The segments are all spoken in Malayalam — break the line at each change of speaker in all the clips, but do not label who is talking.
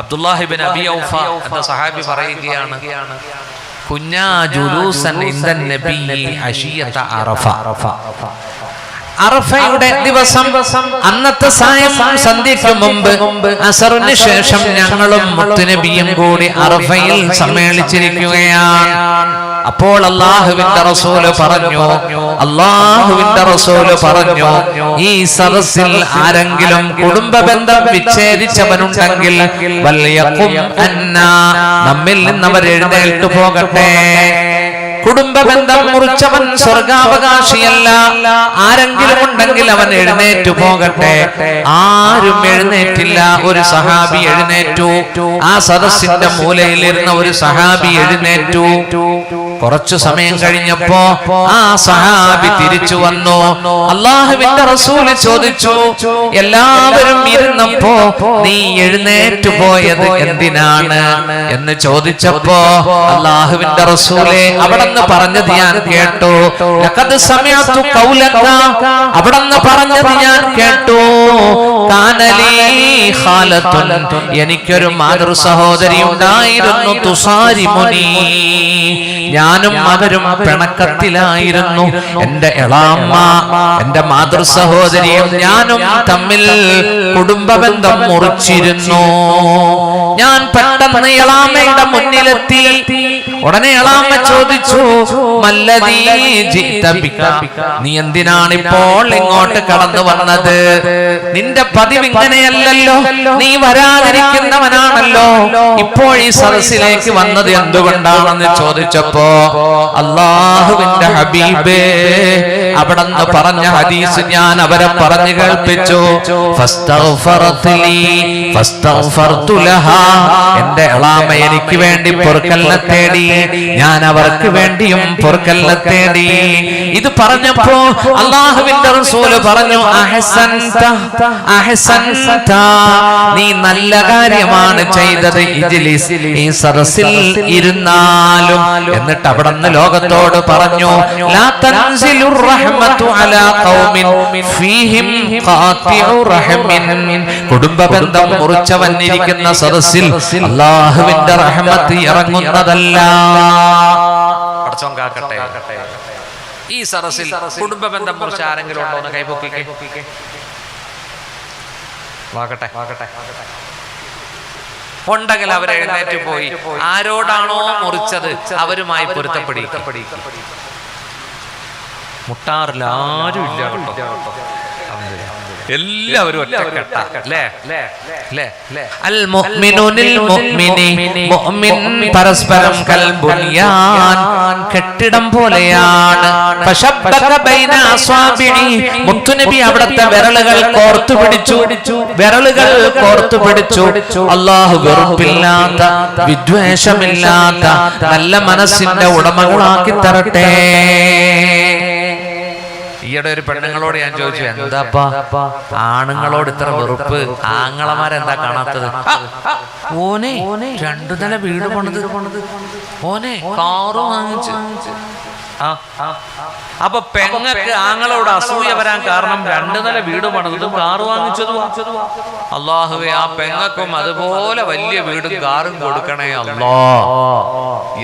അബ്ദുല്ലാഹി ഇബ്നു അബി ഔഫ എന്ന സഹാബി പറയുകയാണ്, കുഞ്ഞാ ജുലൂസൻ ഇൻദൻ നബി അശിയത അറഫ. അറഫയുടെ ദിവസം അന്നത്തെ സായം സന്ധ്യയ്ക്ക് മുമ്പ് അസറിന് ശേഷം ഞങ്ങളും മുത്തുനബിയും കൂടി അറഫയിൽ സമ്മേളിച്ചിരിക്കുകയാണ്. അപ്പോൾ അല്ലാഹുവിന്റെ റസൂല് പറഞ്ഞു, ഈ സദസ്സിൽ ആരെങ്കിലും കുടുംബ ബന്ധം വിച്ഛേദിച്ചവനുണ്ടെങ്കിൽ നമ്മിൽ നിന്നവർ എഴുന്നേൽട്ടു പോകട്ടെ. കുടുംബ ബന്ധം മുറിച്ചവൻ സ്വർഗാവകാശിയല്ല. ആരെങ്കിലും ഉണ്ടെങ്കിൽ അവൻ എഴുന്നേറ്റു പോകട്ടെ. ആരും എഴുന്നേറ്റില്ല. ഒരു സഹാബി എഴുന്നേറ്റു. ആ സദസ്സിന്റെ മൂലയിലിരുന്ന ഒരു സഹാബി എഴുന്നേറ്റു. കുറച്ചു സമയം കഴിഞ്ഞപ്പോ ആ സഹാബി തിരിച്ചു വന്നു. അല്ലാഹുവിന്റെ റസൂല് ചോദിച്ചു, എല്ലാവരും ഇരുന്നപ്പോ നീ എഴുന്നേറ്റു പോയത് എന്തിനാണ് എന്ന് ചോദിച്ചപ്പോ അല്ലാഹുവിന്റെ റസൂലെ അവിടെന്ന് പറഞ്ഞത് ഞാൻ കേട്ടു. ലഖദ് സമിഅതു ഖൗലക, അവിടെന്ന് പറഞ്ഞത് ഞാൻ കേട്ടു. കാനലി ഖാലത്തുൻ, എനിക്കൊരു മാതൃ സഹോദരി ഉണ്ടായിരുന്നു. തുസാരിമുനി, ഞാനും അവരും പിണക്കത്തിലായിരുന്നു. എന്റെ എളാമ്മ, എന്റെ മാതൃ സഹോദരിയും ഞാനും തമ്മിൽ കുടുംബബന്ധം മുറിച്ചിരുന്നു. ഞാൻ പെട്ടെന്ന് എളാമ്മയുടെ മുന്നിലെത്തി. ഉടനെ എളാമ്മ ചോദിച്ചു, മല്ലദീ ജിഅത ബിക, നീ എന്തിനാണ് ഇപ്പോൾ ഇങ്ങോട്ട് കടന്നു വന്നത്? നിന്റെ പതിവ് ഇങ്ങനെയല്ലല്ലോ, നീ വരാതിരിക്കുന്നവനാണല്ലോ. ഇപ്പോൾ ഈ സദസ്സിലേക്ക് വന്നത് എന്തുകൊണ്ടാണെന്ന് ചോദിച്ചപ്പോ അല്ലാഹുവിന്റെ ഹബീബേ അവിടെന്ന് പറഞ്ഞ ഹദീസ് ഞാൻ അവരെ പറഞ്ഞു കേൾപ്പിച്ചു. എന്റെ എളാമ എനിക്ക് വേണ്ടി പൊറുക്കലിനെ തേടി, ഞാൻ അവർക്ക് വേണ്ടിയും പൊറുക്കലിനെ തേടി. ഇത് പറഞ്ഞപ്പോ അല്ലാഹുവിന്റെ റസൂല് പറഞ്ഞു, അഹ്സൻത അഹ്സൻത, നീ നല്ല കാര്യമാണ് ചെയ്തത്. ഇജ്ലിസ്, ഈ സദസ്സിൽ ഇരുന്നാലും. എന്നിട്ട് അവിടുന്ന് ലോകത്തോട് പറഞ്ഞു, ലാ തൻസിലുർ റഹ്മത്തു അലാ ഖൗമിൻ ഫീഹിം ഖാതിഉ റഹ്മിൻ, കുടുംബ ബന്ധം മുറിച്ചവൻ ഇരിക്കുന്ന സദസ്സിൽ അല്ലാഹുവിന്റെ റഹ്മത്ത് ഇറങ്ങുന്നതല്ല. പടച്ചോൻ കാക്കട്ടെ. ഈ സദസ്സിൽ കുടുംബ ബന്ധം മുറിച്ച ആരെങ്കിലും ഉണ്ടോ എന്ന് കൈപൊക്കിക്കേ. വാകട്ടെ ഉണ്ടെങ്കിൽ അവരെ എഴുന്നേറ്റ് പോയി ആരോടാണോ മുറിച്ചത് അവരുമായി പൊരുത്തപ്പെടിക്കും. മുട്ടാറില്ല, ആരും ഇല്ല കേട്ടോ, എല്ലാവരും പരസ്പരം കെട്ടിടം പോലെയാണ്. മുത്തുനബി അവിടുത്തെ വിരലുകൾ കോർത്തു പിടിച്ചു. അല്ലാഹു വെറുപ്പില്ലാത്ത, വിദ്വേഷമില്ലാത്ത നല്ല മനസ്സിന്റെ ഉടമകളാക്കി തരട്ടെ. ഈയിടെ ഒരു പെണ്ണുങ്ങളോട് ഞാൻ ചോദിച്ചു, എന്താപ്പാ ആണുങ്ങളോട് ഇത്ര വെറുപ്പ്, ആങ്ങളമാരെന്താ കാണാത്തത്? ഓനെ 2 നില വീട് പണിത്, ഓനെ കാറ് വാങ്ങിച്ച്. അപ്പൊ പെങ്ങക്ക് ആങ്ങളോട് അസൂയ വരാൻ കാരണം 2 നില വീട് പണിതും കാറ് വാങ്ങിച്ചതും. അല്ലാഹുവേ, ആ പെങ്ങക്കും അതുപോലെ വലിയ വീടും കാറും കൊടുക്കണേ അല്ലാ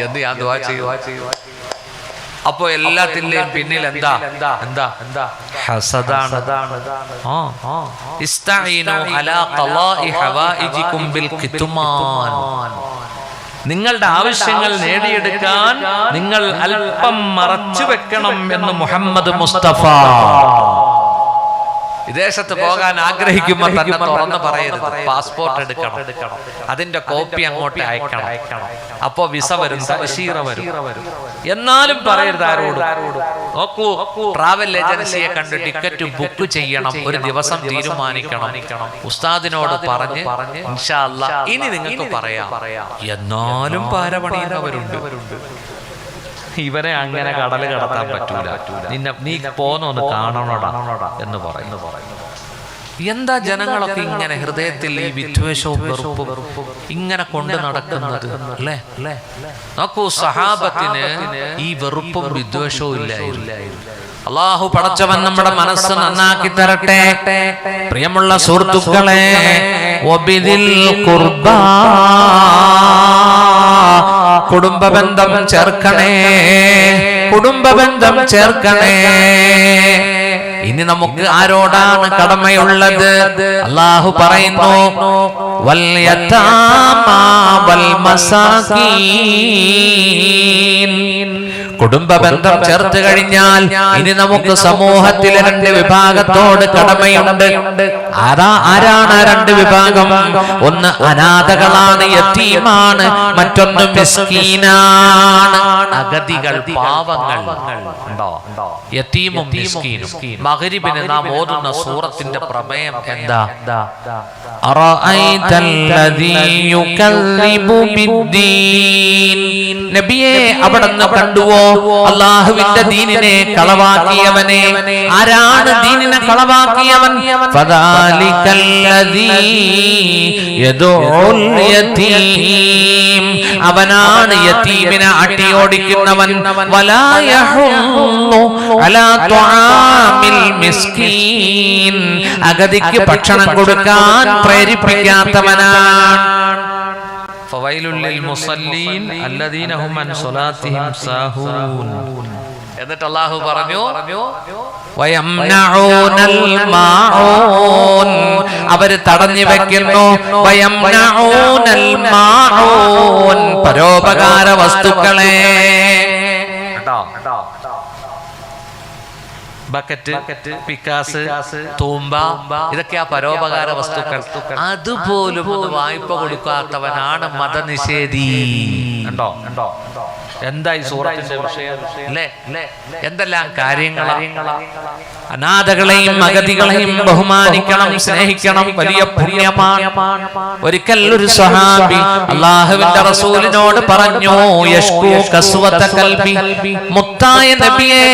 എന്ന് ഞാൻ ദുആ ചെയ്യുക. അപ്പൊ എല്ലാത്തിന്റെയും പിന്നിൽ എന്താ? ഹസദാണ്. ഇസ്തഈനു അലാ ഖളാഇ ഹവായിജികും ബിൽ ഖിത്മാൻ, നിങ്ങളുടെ ആവശ്യങ്ങൾ നേടിയെടുക്കാൻ നിങ്ങൾ അല്പം മറച്ചു വെക്കണം എന്ന് മുഹമ്മദ് മുസ്തഫ. വിദേശത്ത് പോകാൻ ആഗ്രഹിക്കുമ്പോൾ തന്നെ തുറന്ന് പറയരുത്. പാസ്പോർട്ട് എടുക്കണം, അതിന്റെ കോപ്പി അങ്ങോട്ട് അയക്കണം. അപ്പോ വിസ വരും, തഅ്ശീറ വരും. എന്നാലും പറയരുത് ആരോടും. നോക്കൂ, ട്രാവൽ ഏജൻസിയെ കണ്ട് ടിക്കറ്റ് ബുക്ക് ചെയ്യണം, ഒരു ദിവസം തീരുമാനിക്കണം. ഉസ്താദിനോട് പറഞ്ഞ് ഇൻഷാ അല്ലാഹ് ഇനി നിങ്ങൾക്ക് പറയാം. എന്നാലും പാരപണിയുന്നവരുണ്ട്. ഇവരെ അങ്ങനെ കടല് കടത്താൻ പറ്റൂല, നീ പോന്നൊന്ന് കാണണോടാ എന്ന് പറയുന്നു. എന്താ ജനങ്ങളൊക്കെ ഇങ്ങനെ ഹൃദയത്തിൽ ഈ വിദ്വേഷവും വെറുപ്പും ഇങ്ങനെ കൊണ്ട് നടക്കുന്നത് അല്ലേ? നോക്കൂ, സഹാബത്തിന് ഈ വെറുപ്പും വിദ്വേഷവും ഇല്ലായിരുന്നു. അല്ലാഹു പടച്ചവൻ നമ്മുടെ മനസ്സ് നന്നാക്കി തരട്ടെ. പ്രിയമുള്ള സുഹൃത്തുക്കളെ, വബിദിൽ ഖുർബാ, കുടുംബബന്ധം ചേർക്കണേ, കുടുംബബന്ധം ചേർക്കണേ. ഇനി നമുക്ക് ആരോടാണ് കടമയുള്ളത്? അല്ലാഹു പറയുന്നു, വൽ യതാമാ വൽ മസാകീൻ. കുടുംബബന്ധം ചേർത്ത് കഴിഞ്ഞാൽ ഇനി നമുക്ക് സമൂഹത്തിലെ രണ്ട് വിഭാഗത്തോട് കടമയുണ്ട്. ആരാണ് രണ്ട് വിഭാഗം? ഒന്ന് അനാഥകളാണ്, യതീമാണ്. മറ്റൊന്ന് മിസ്കീനാണ്, അഗതികൾ, പാവങ്ങൾ. യതീമും മിസ്കീനും. മഗ്രിബിന് നാം ഓതുന്ന സൂറത്തിന്റെ പ്രമേയം എന്താ? നബിയെ അവിടുന്ന് കണ്ടുവോ അല്ലാഹുവിന്റെ ദീനിനെ കളവാക്കിയവനെ? ആരാണ് ദീനിനെ കളവാക്കിയവൻ? അവനാണ് യതീമിനെ അട്ടിയോടിക്കുന്നവൻ. അഗതിക്ക് ഭക്ഷണം കൊടുക്കാൻ പ്രേരിപ്പിക്കാത്തവനാണ്. എന്നിട്ട് അല്ലാഹു പറഞ്ഞു, അവര് തടഞ്ഞു വെക്കുന്നു. പരോപകാര വസ്തുക്കളെ, ബക്കറ്റ്, പിക്കാസ്, തൂമ്പ, ഇതൊക്കെയാ പരോപകാര വസ്തുക്കൾ. അതുപോലും വായ്പ കൊടുക്കാത്തവനാണ് മതനിഷേധി. ഉണ്ടോ? എന്താ ഈ സൂറത്തിന്റെ വിഷയം? എന്തെല്ലാം കാര്യങ്ങളാ? അനാഥകളെയും അഗതികളെയും ബഹുമാനിക്കണം, സ്നേഹിക്കണം. വലിയ പുണ്യമാണ്. ഒരിക്കൽ ഒരു സ്വഹാബി അല്ലാഹുവിന്റെ റസൂലിനോട് പറഞ്ഞു, യഷ്കൂ കസ്വത ഖൽബി, മുത്തായ നബിയേ,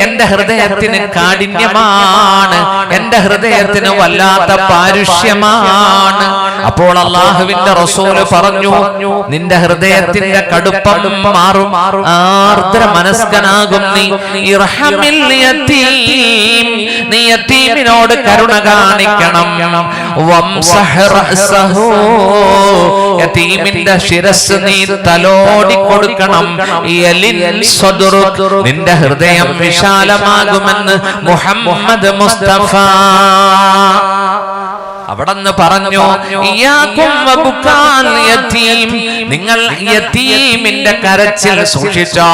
എന്റെ ഹൃദയത്തിന് കാഠിന്യമാണ്, എന്റെ ഹൃദയത്തിന് വല്ലാത്ത പാരുഷ്യമാണ്. അപ്പോൾ അല്ലാഹുവിന്റെ റസൂല് പറഞ്ഞു, നിന്റെ ഹൃദയത്തിന്റെ കടുപ്പം മാറും, ആർദ്ര മനസ്കനാകും നീ. ഇർഹമിൽ യതീം, നീ യതീമിനോട് കരുണ കാണിക്കണം. വംസഹ് റഅസഹു, യതീമിന്റെ ശിരസ് നീ തലോടി കൊടുക്കണം. യലിൻ സദ്റുക്, നിന്റെ ഹൃദയം വിശാലമാകുമെന്ന് മുഹമ്മദ് മുസ്തഫ. അവിടെന്ന് പറഞ്ഞു, നിങ്ങൾ യതീമിന്റെ കരച്ചിൽ സൂക്ഷിച്ചോ.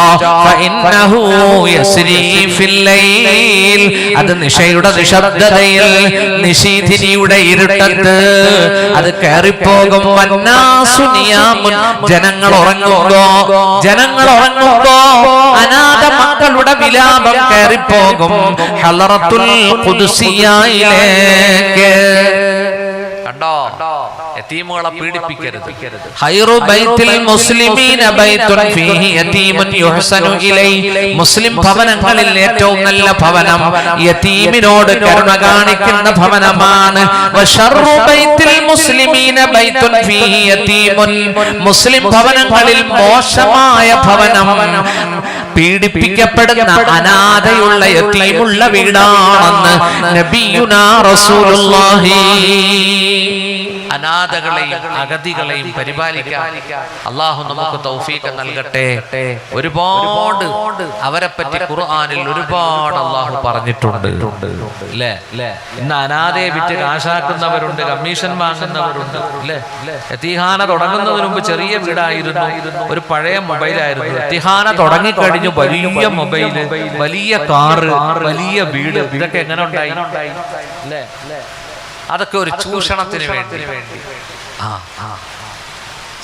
അത് നിശയുടെ നിശബ്ദതയിൽ, നിശീഥിനിയുടെ ഇരുട്ടത്ത് അത് കയറിപ്പോകും. ജനങ്ങൾ ഉറങ്ങുമ്പോ അനാഥ മക്കളുടെ വിലാപം കയറിപ്പോകും ഹളറത്തുൽ ഖുദ്സിയയിലേക്ക്. കണ്ടോ? യതീമുകളെ പീഡിപ്പിക്കരുത്. ഖൈറു ബൈത്തിൽ മുസ്ലിമീന ബൈത്തുൻ ഫീഹി യതീമുൻ യുഹ്സനു ഇലൈഹി, മുസ്ലിം ഭവനങ്ങളിൽ ഏറ്റവും നല്ല ഭവനം യതീമിനോട് കരുണ കാണിക്കുന്ന ഭവനമാണ്. വശർറു ബൈത്തിൽ മുസ്ലിമീന ബൈത്തുൻ ഫീഹി യതീമുൻ, മുസ്ലിം ഭവനങ്ങളിൽ മോശമായ ഭവനം പീഡിപ്പിക്കപ്പെടുന്ന അനാഥയുള്ള യതീമുള്ള വീടാണെന്ന് നബിയുനാ റസൂലുള്ളാഹി. അനാഥകളെയും അഗതികളെയും പരിപാലിക്കാൻ അല്ലാഹു നമുക്ക് തൗഫീഖ് നൽകട്ടെ. ഒരുപാട് അവരെ പറ്റി ഖുർആനിൽ ഒരുപാട് അല്ലാഹു പറഞ്ഞിട്ടുണ്ട്. അല്ലേ? ഇന്ന് അനാഥയെ വിറ്റ് കാശാക്കുന്നവരുണ്ട്, കമ്മീഷൻ വാങ്ങുന്നവരുണ്ട്. അല്ലേ? യതീഖാന തുടങ്ങുന്നതിന് മുമ്പ് ചെറിയ വീടായിരുന്നു, ഒരു പഴയ മൊബൈലായിരുന്നു. യതീഖാന തുടങ്ങിക്കഴിഞ്ഞു വലിയ മൊബൈല്, വലിയ കാറ്, വലിയ വീട്. ഇതൊക്കെ എങ്ങനെ ഉണ്ടായി? അല്ലേ? അതൊക്കെ ഒരു ചൂഷണത്തിന് വേണ്ടി.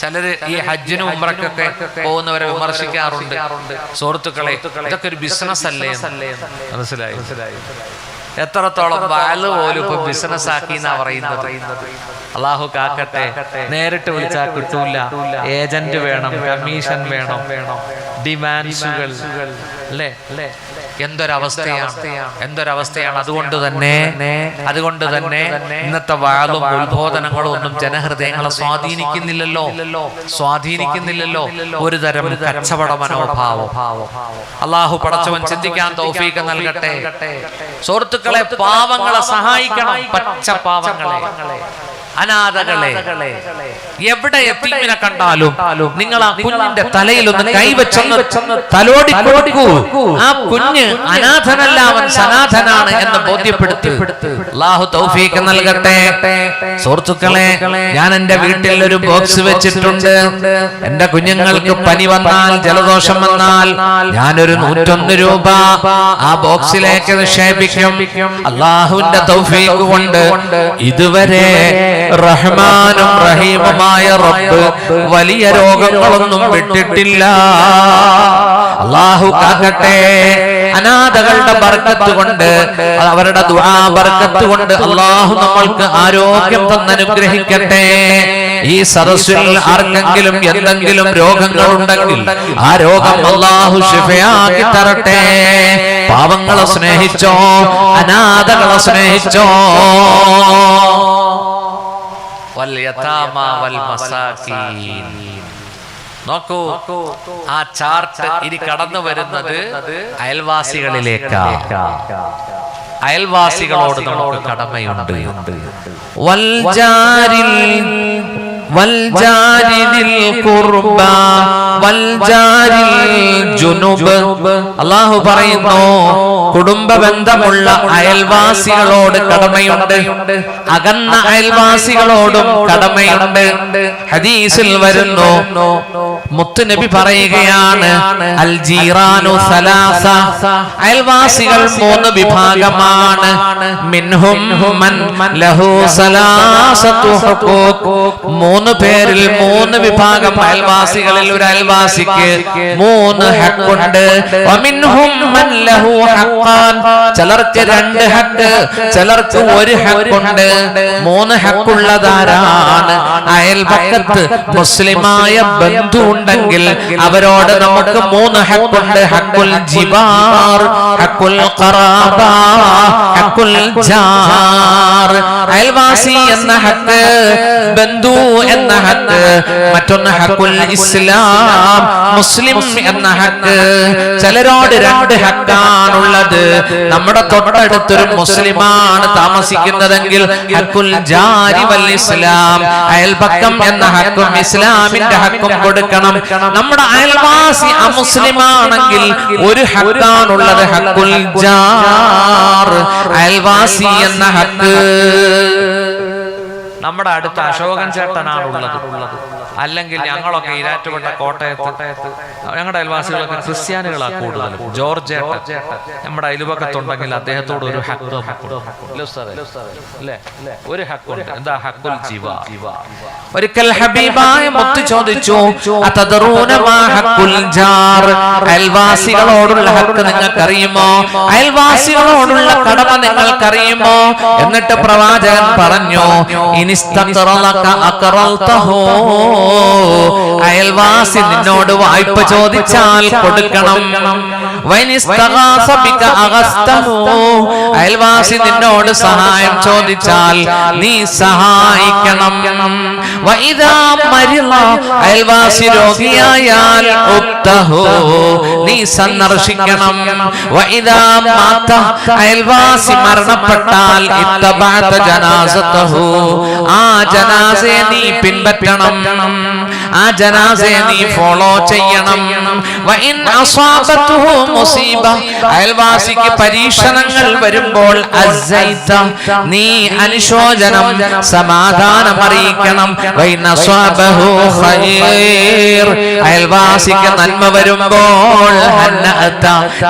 ചിലര് ഈ ഹജ്ജിനും ഉംറയ്ക്കൊക്കെ പോകുന്നവരെ വിമർശിക്കാറുണ്ട്. സുഹൃത്തുക്കളെ, ഇതൊക്കെ ഒരു ബിസിനസ് അല്ലേ? മനസ്സിലായി? എത്രത്തോളം വാല് പോലും ഇപ്പൊ ബിസിനസ് ആക്കി എന്നാ പറയുന്നത്. അല്ലാഹു കാക്കട്ടെ. നേരിട്ട് വിളിച്ചാൽ കിട്ടൂല, ഏജന്റ് വേണം, കമ്മീഷൻ വേണം, ഡിമാൻഡ്സുകൾ. അല്ലേ? എന്തൊരവസ്ഥയാണ്. അതുകൊണ്ട് തന്നെ ഇന്നത്തെ വാളും ഉത്ബോധനങ്ങളും ഒന്നും ജനഹൃദയങ്ങളെ സ്വാധീനിക്കുന്നില്ലല്ലോ. ഒരു തരം കച്ചവട മനോഭാവം. അള്ളാഹു പടച്ചവൻ ചിന്തിക്കാൻ തൗഫീഖ് നൽകട്ടെ. സുഹൃത്തുക്കളെ, പാവങ്ങളെ സഹായിക്കണം. പച്ച പാവങ്ങളെ, അനാഥകളെ, എവിടെ യതീമിനെ കണ്ടാലും നിങ്ങൾ ആ കുഞ്ഞിന്റെ തലയിൽ ഒന്ന് കൈവച്ചൊന്ന് തലോടി കൊടുക്കൂ. ആ കുഞ്ഞ് അനാഥനല്ല, അവൻ സനാഥനാണ് എന്ന് ബോധ്യപ്പെടുത്തി. അല്ലാഹു തൗഫീഖ് നൽകട്ടെ. സുഹൃത്തുക്കളെ, ഞാൻ എന്റെ വീട്ടിൽ ഒരു ബോക്സ് വെച്ചിട്ടുണ്ട്. എന്റെ കുഞ്ഞുങ്ങൾക്ക് പനി വന്നാൽ, ജലദോഷം വന്നാൽ ഞാനൊരു 101 രൂപ ആ ബോക്സിലേക്ക് നിക്ഷേപിക്കും. അല്ലാഹുവിന്റെ തൗഫീഖ് കൊണ്ട് ഇതുവരെ റഹ്മാനും റഹീമുമായ റബ്ബ് വലിയ രോഗങ്ങളൊന്നും വിട്ടിട്ടില്ല. അല്ലാഹു കാക്കട്ടെ. അനാഥകളുടെ ബർക്കത്ത് കൊണ്ട്, അവരുടെ ദുആ ബർക്കത്ത് കൊണ്ട് അല്ലാഹു നമ്മൾക്ക് ആരോഗ്യം തന്നനുഗ്രഹിക്കട്ടെ. ഈ സദസ്സിൽ ആർക്കെങ്കിലും എന്തെങ്കിലും രോഗങ്ങളുണ്ടെങ്കിൽ ആ രോഗം അല്ലാഹു ശിഫയാക്കി തരട്ടെ. പാവങ്ങളെ സ്നേഹിച്ചോ, അനാഥകളെ സ്നേഹിച്ചോ. നോക്കൂ, ആ ചാർട്ട് ഇനി കടന്നു വരുന്നത് അയൽവാസികളിലേക്കാണ്. അയൽവാസികളോട് നമുക്ക് കടമയുണ്ട്. അല്ലാഹു പറയുന്നു, കുടുംബ ബന്ധമുള്ള അയൽവാസികളോട് കടമയുണ്ട്, അകന്ന അയൽവാസികളോടും കടമയുണ്ട്. ഹദീസിൽ വരുന്നു, മുത്തുനബി പറയുകയാണ്, അൽ ജീറാനു സലാസ, അയൽവാസികൾ 3 വിഭാഗമാണ്. മിൻഹും മൻ ലഹു സലാസതു ഹുഖൂഖ്, 3 പേരിൽ 3 വിഭാഗം അയൽവാസികളിൽ ഒരു അയൽവാസിക്ക് 3 ഹക്കുണ്ട്. വമിൻഹും മൻ ലഹു ഹഖാൻ, ചിലർക്ക് 2 ഹക്ക്, ചിലർക്ക് 1 ഹക്കുണ്ട്. 3 ഹക്കുള്ളതാരാണ്? അയൽപക്കത്ത് മുസ്ലിമായ ബന്ധു ഉണ്ടെങ്കിൽ അവരോട് നമുക്ക് 3 ഹക്കുണ്ട്. ഹക്കുൽ ജിബാർ, ഹക്കുൽ ഖറാബ, ഹക്കുൽ ജാർ. അയൽവാസി എന്ന ഹക്ക്, ബന്ധു എന്ന ഹക്ക്, മറ്റൊന്ന് ഹക്കുൽ ഇസ്ലാം, മുസ്ലിം എന്ന ഹക്ക്. ചിലരോട് 2 ഹക്കാണുള്ളത്. നമ്മുടെ തൊട്ടടുത്തൊരു മുസ്ലിമാണ് താമസിക്കുന്നതെങ്കിൽ ഹക്കുൽ ജാരി വൽ ഇസ്ലാം, അയൽപക്കം എന്ന ഹക്കും ഇസ്ലാമിന്റെ ഹക്കും കൊടുക്കണം. നമ്മുടെ അയൽവാസി അമുസ്ലിമാണെങ്കിൽ 1 ഹക്കാണുള്ളത്, ഹക്കുൽ ജാർ, അയൽവാസി എന്ന ഹക്ക്. നമ്മുടെ അടുത്ത അശോകൻ ചേട്ടനാണുള്ളത്. അല്ലെങ്കിൽ ഞങ്ങളൊക്കെ ഈരാറ്റുപേട്ട, കോട്ടയത്ത് ഞങ്ങളുടെ അയൽവാസികളൊക്കെ ക്രിസ്ത്യാനികളാണ് കൂടുതലും. ജോർജ് നമ്മുടെ അയൽപക്കത്തുണ്ടെങ്കിൽ അദ്ദേഹത്തോട് ഒരു ഹക്ക്, ഒരു ഹക്കുണ്ട്. എന്താ? ഹക്കുൽ ജിവാ. ഒരിക്കൽ ഹബീബായ മുത്ത് ചോദിച്ചു, അതദറൂന മാ ഹക്കുൽ ജാർ, അയൽവാസികളോടുള്ള ഹക്ക് നിങ്ങൾക്കറിയുമോ? അയൽവാസികളോടുള്ള കടമ നിങ്ങൾക്കറിയുമോ? എന്നിട്ട് പ്രവാചകൻ പറഞ്ഞു, ഇനിസ്തഖറലക അഖറൽതഹു, അയൽവാസി നിന്നോട് വായ്പ ചോദിച്ചാൽ കൊടുക്കണം. വൈനിസ്തഗാസ ബിക അഗസ്തഹു, അയൽവാസി നിന്നോട് സഹായം ചോദിച്ചാൽ നീ സഹായിക്കണം. വഇദാ മരിള, അയൽവാസി രോഗിയായാൽ ഉബ്തഹു, നീ സന്ദർശിക്കണം. വഇദാ മാത, അയൽവാസി മരണപ്പെട്ടാൽ ഇത്തബഅത ജനാസതഹു, ആ ജനാസയെ നീ പിൻപറ്റണം, ആ ജനാസയെ നീ ഫോളോ ചെയ്യണം. വഇൻ അസാബതുഹു മുസീബ, അയൽവാസിക്ക് പരീക്ഷണങ്ങൾ വരുമ്പോൾ അസ്സൈത, നീ അനുശോചനം, സമാധാനം അറിയിക്കണം. വഇൻ അസാബഹു ഖൈർ, അയൽവാസിക്ക് നന്മ വരുമ്പോൾ ഹന്നഅത,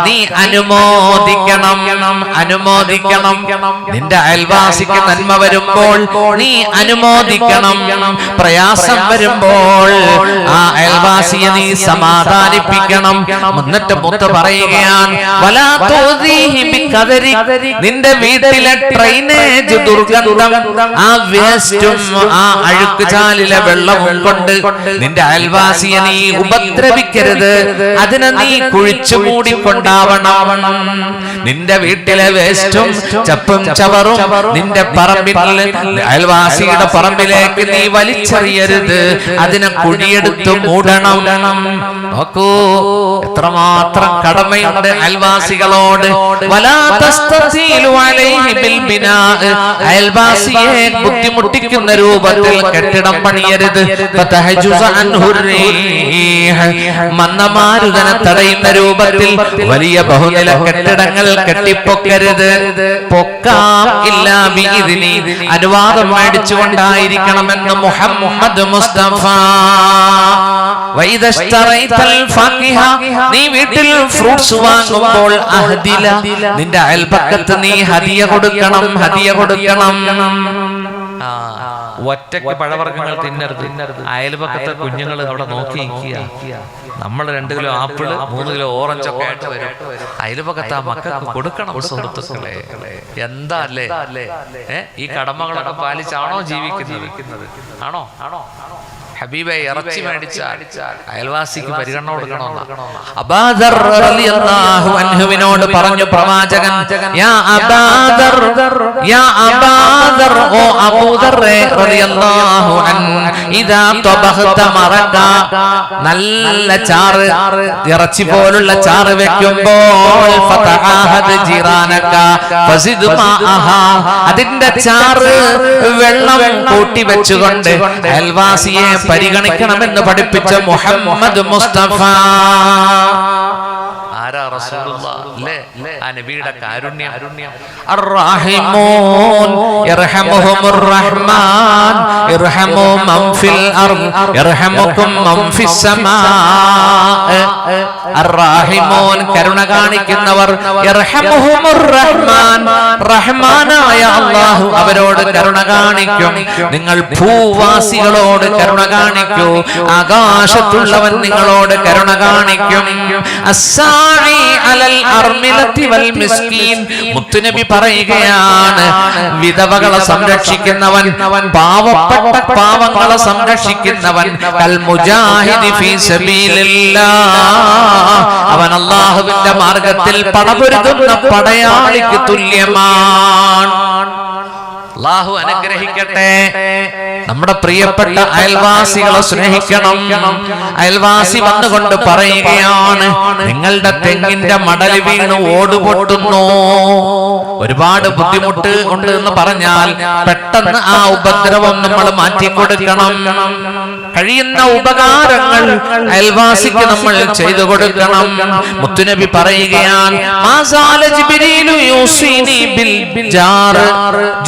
നീ അനുമോദിക്കണം. നിന്റെ അയൽവാസിക്ക് നന്മ വരുമ്പോൾ നീ അനുമോദിക്കണം. പ്രയാസം വരുമ്പോൾ വരുമ്പോൾ ആ അയൽവാസിയെ നീ സമാധാനിപ്പിക്കണം. എന്നിട്ട് മുത്ത് പറയുകയാണ്, വലാ തൂദീഹി ബിഖദരി, നിന്റെ വീട്ടിലെ ഡ്രെയിനേജ് ദുർഗന്ധം, ആ വേസ്റ്റും ആ അഴുക്കുചാലിലെ വെള്ളവും കൊണ്ട് നിന്റെ അയൽവാസിയെ നീ ഉപദ്രവിക്കരുത്. അതിനെ നീ കുഴിച്ചു മൂടിക്കൊണ്ടാവണം. നിന്റെ വീട്ടിലെ വേസ്റ്റും ചപ്പും ചവറും നിന്റെ പറമ്പിൽ അയൽവാസിയുടെ പറമ്പിലേക്ക് നീ വലിച്ചെറിയരുത്. അതിനെ കുഴിയെടുത്ത് മൂടണം. നോക്കൂ എത്രമാത്രം കടമയുണ്ട് അയൽവാസികളോട്. വലാ തസ്തസീലു അലൈഹി ബിൽ ബിനാ, അയൽവാസിയെ ബുദ്ധിമുട്ടിക്കുന്ന രൂപത്തിൽ കെട്ടിടം പണിയരുത്. ഫതഹജുസ അൻഹു റീഹ്, മന്ദമാരുതനെ തടയുന്ന രൂപത്തിൽ വലിയ ബഹുനില കെട്ടിടങ്ങൾ കെട്ടിപ്പൊക്കരുത്. പൊക്കാം ഇല്ലാ ബിഇദ്നി, അനുവാദം മേടിച്ചുകൊണ്ടായിരിക്കണമെന്ന് മുഹമ്മദ് മുസ്തഫ. വൈദശ്തറൈതൽ ഫാകിഹ, നീ വീട്ടിൽ ഫ്രൂട്ട്സ് വാങ്ങുമ്പോൾ അഹ്ദില, നിന്റെ അയൽപക്കത്ത് നീ ഹദിയ കൊടുക്കണം. ഹദിയ കൊടുക്കണം. ഒറ്റയ്ക്ക് പഴവർഗ്ഗങ്ങൾ തിന്നരുത്. അയൽപക്കത്തെ കുഞ്ഞുങ്ങൾ അവിടെ നോക്കി നിൽക്കുക. നമ്മൾ 2 കിലോ ആപ്പിള് 3 കിലോ ഓറഞ്ച് ഒക്കെ ആയിട്ട് വരും. അയൽപക്കത്ത് ആ മക്കൾക്ക് കൊടുക്കണം. സുഹൃത്തുക്കളെ, എന്താ അല്ലേ ഈ കടമകളൊക്കെ പാലിച്ചാണോ ജീവിക്കുന്നത്? ആണോ? ഹബീബെ ഇറച്ചി മേടിച്ചാൽ അയൽവാസിക്ക് പരിഗണന കൊടുക്കണമെന്ന് അബൂദർ റളിയല്ലാഹു അൻഹുവിനോട് പറഞ്ഞു പ്രവാചകൻ, യാ അബൂദർ, യാ അബൂദർ, ഓ അബൂദർ റളിയല്ലാഹു അൻഹു, ഇദാ തബഖത മറക, നല്ല ചാറ്, ഇറച്ചി പോലുള്ള ചാറ് വെക്കുമ്പോൾ ഫതആഹദ് ജിറാനക ഫസിദ് മാഅഹാ, അതിന്റെ ചാറ് വെള്ളം കൂട്ടി വെച്ചുകൊണ്ട് അയൽവാസിയെ പരിഗണിക്കണമെന്ന് പഠിപ്പിച്ച മുഹമ്മദ് മുസ്തഫ. ആരാ? റസൂലുള്ളാഹ് അല്ലേ? ആ നബിയുടെ കാരുണ്യം. അർറഹിമൂൻ യർഹമുഹുമുർ റഹ്മാൻ യർഹമു മൻ ഫിൽ അർദ് യർഹമുകും മൻ ഫിസ് സമാ. അർറഹിമൂൻ കരുണ കാണിക്കുന്നവർ, യർഹമുഹുമുർ റഹ്മാൻ, റഹ്മാനായ അല്ലാഹു അവരോട് കരുണ കാണിക്കും. നിങ്ങൾ ഭൂവാസികളോട് കരുണ കാണിക്കൂ, ആകാശത്തുള്ളവൻ നിങ്ങളോട് കരുണ കാണിക്കും. അസ്സാഇ അലൽ അർമിലത്തി വൽ മിസ്കീൻ, മുത്തുനബി പറയുകയാണ്, വിധവകളെ സംരക്ഷിക്കുന്നവൻ, പാവപ്പെട്ട പാവങ്ങളെ സംരക്ഷിക്കുന്നവൻ, കൽ മുജാഹിദി ഫീ സബീലില്ലാഹ്, അവൻ അല്ലാഹുവിന്റെ മാർഗത്തിൽ പടപൊരുതുന്ന പടയാളിക്ക് തുല്യമാണ്. അല്ലാഹു അനുഗ്രഹിക്കട്ടെ. നമ്മുടെ പ്രിയപ്പെട്ട അയൽവാസികളെ സ്നേഹിക്കണം. അയൽവാസി വന്നുകൊണ്ട് പറയുകയാണ്, നിങ്ങളുടെ തെങ്ങിന്റെ മടല് വീണ് ഓടുപൊട്ടുന്നു, ഒരുപാട് ബുദ്ധിമുട്ട് ഉണ്ട് എന്ന് പറഞ്ഞാൽ പെട്ടെന്ന് ആ ഉപദ്രവം നമ്മൾ മാറ്റിക്കൊടുക്കണം. കഴിയുന്ന ഉപകാരങ്ങൾ അയൽവാസിക്ക് നമ്മൾ ചെയ്തു കൊടുക്കണം. മുത്തുനബി പറയുകയാണ്, മാസാല ജിബ്രീലു യൂസിനി ബിൽ ജാർ,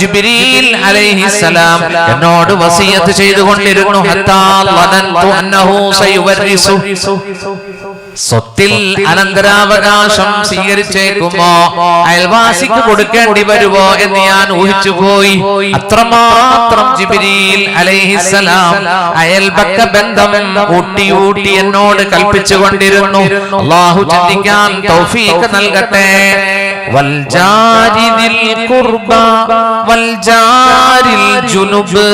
ജിബ്രീൽ അലൈഹിസ്സലാം എന്നോട് വസിയത്ത് ചെയ്തുകൊണ്ടിരുന്നു, ഹത്താ ലനന്തു അന്നഹു സയുവരിസു, സ്വത്തിൽ അനന്തരാവകാശം സ്വീകരിച്ചേക്കുമോ, അയൽവാസിക്ക് കൊടുക്കേണ്ടി വരുമോ എന്ന് ഞാൻ ഊഹിച്ചുപോയി. അത്രമാത്രം ജിബ്രീൽ അലൈഹിസ്സലാം അയൽപക്ക ബന്ധം ഊട്ടി എന്നോട് കൽപ്പിച്ചുകൊണ്ടിരുന്നു. അല്ലാഹു ചിന്തിക്കാൻ തൗഫീഖ് നൽകട്ടെ. വൽജാരിദിൽ ഖുർബ വൽജാരിൽ ജുനുബ്,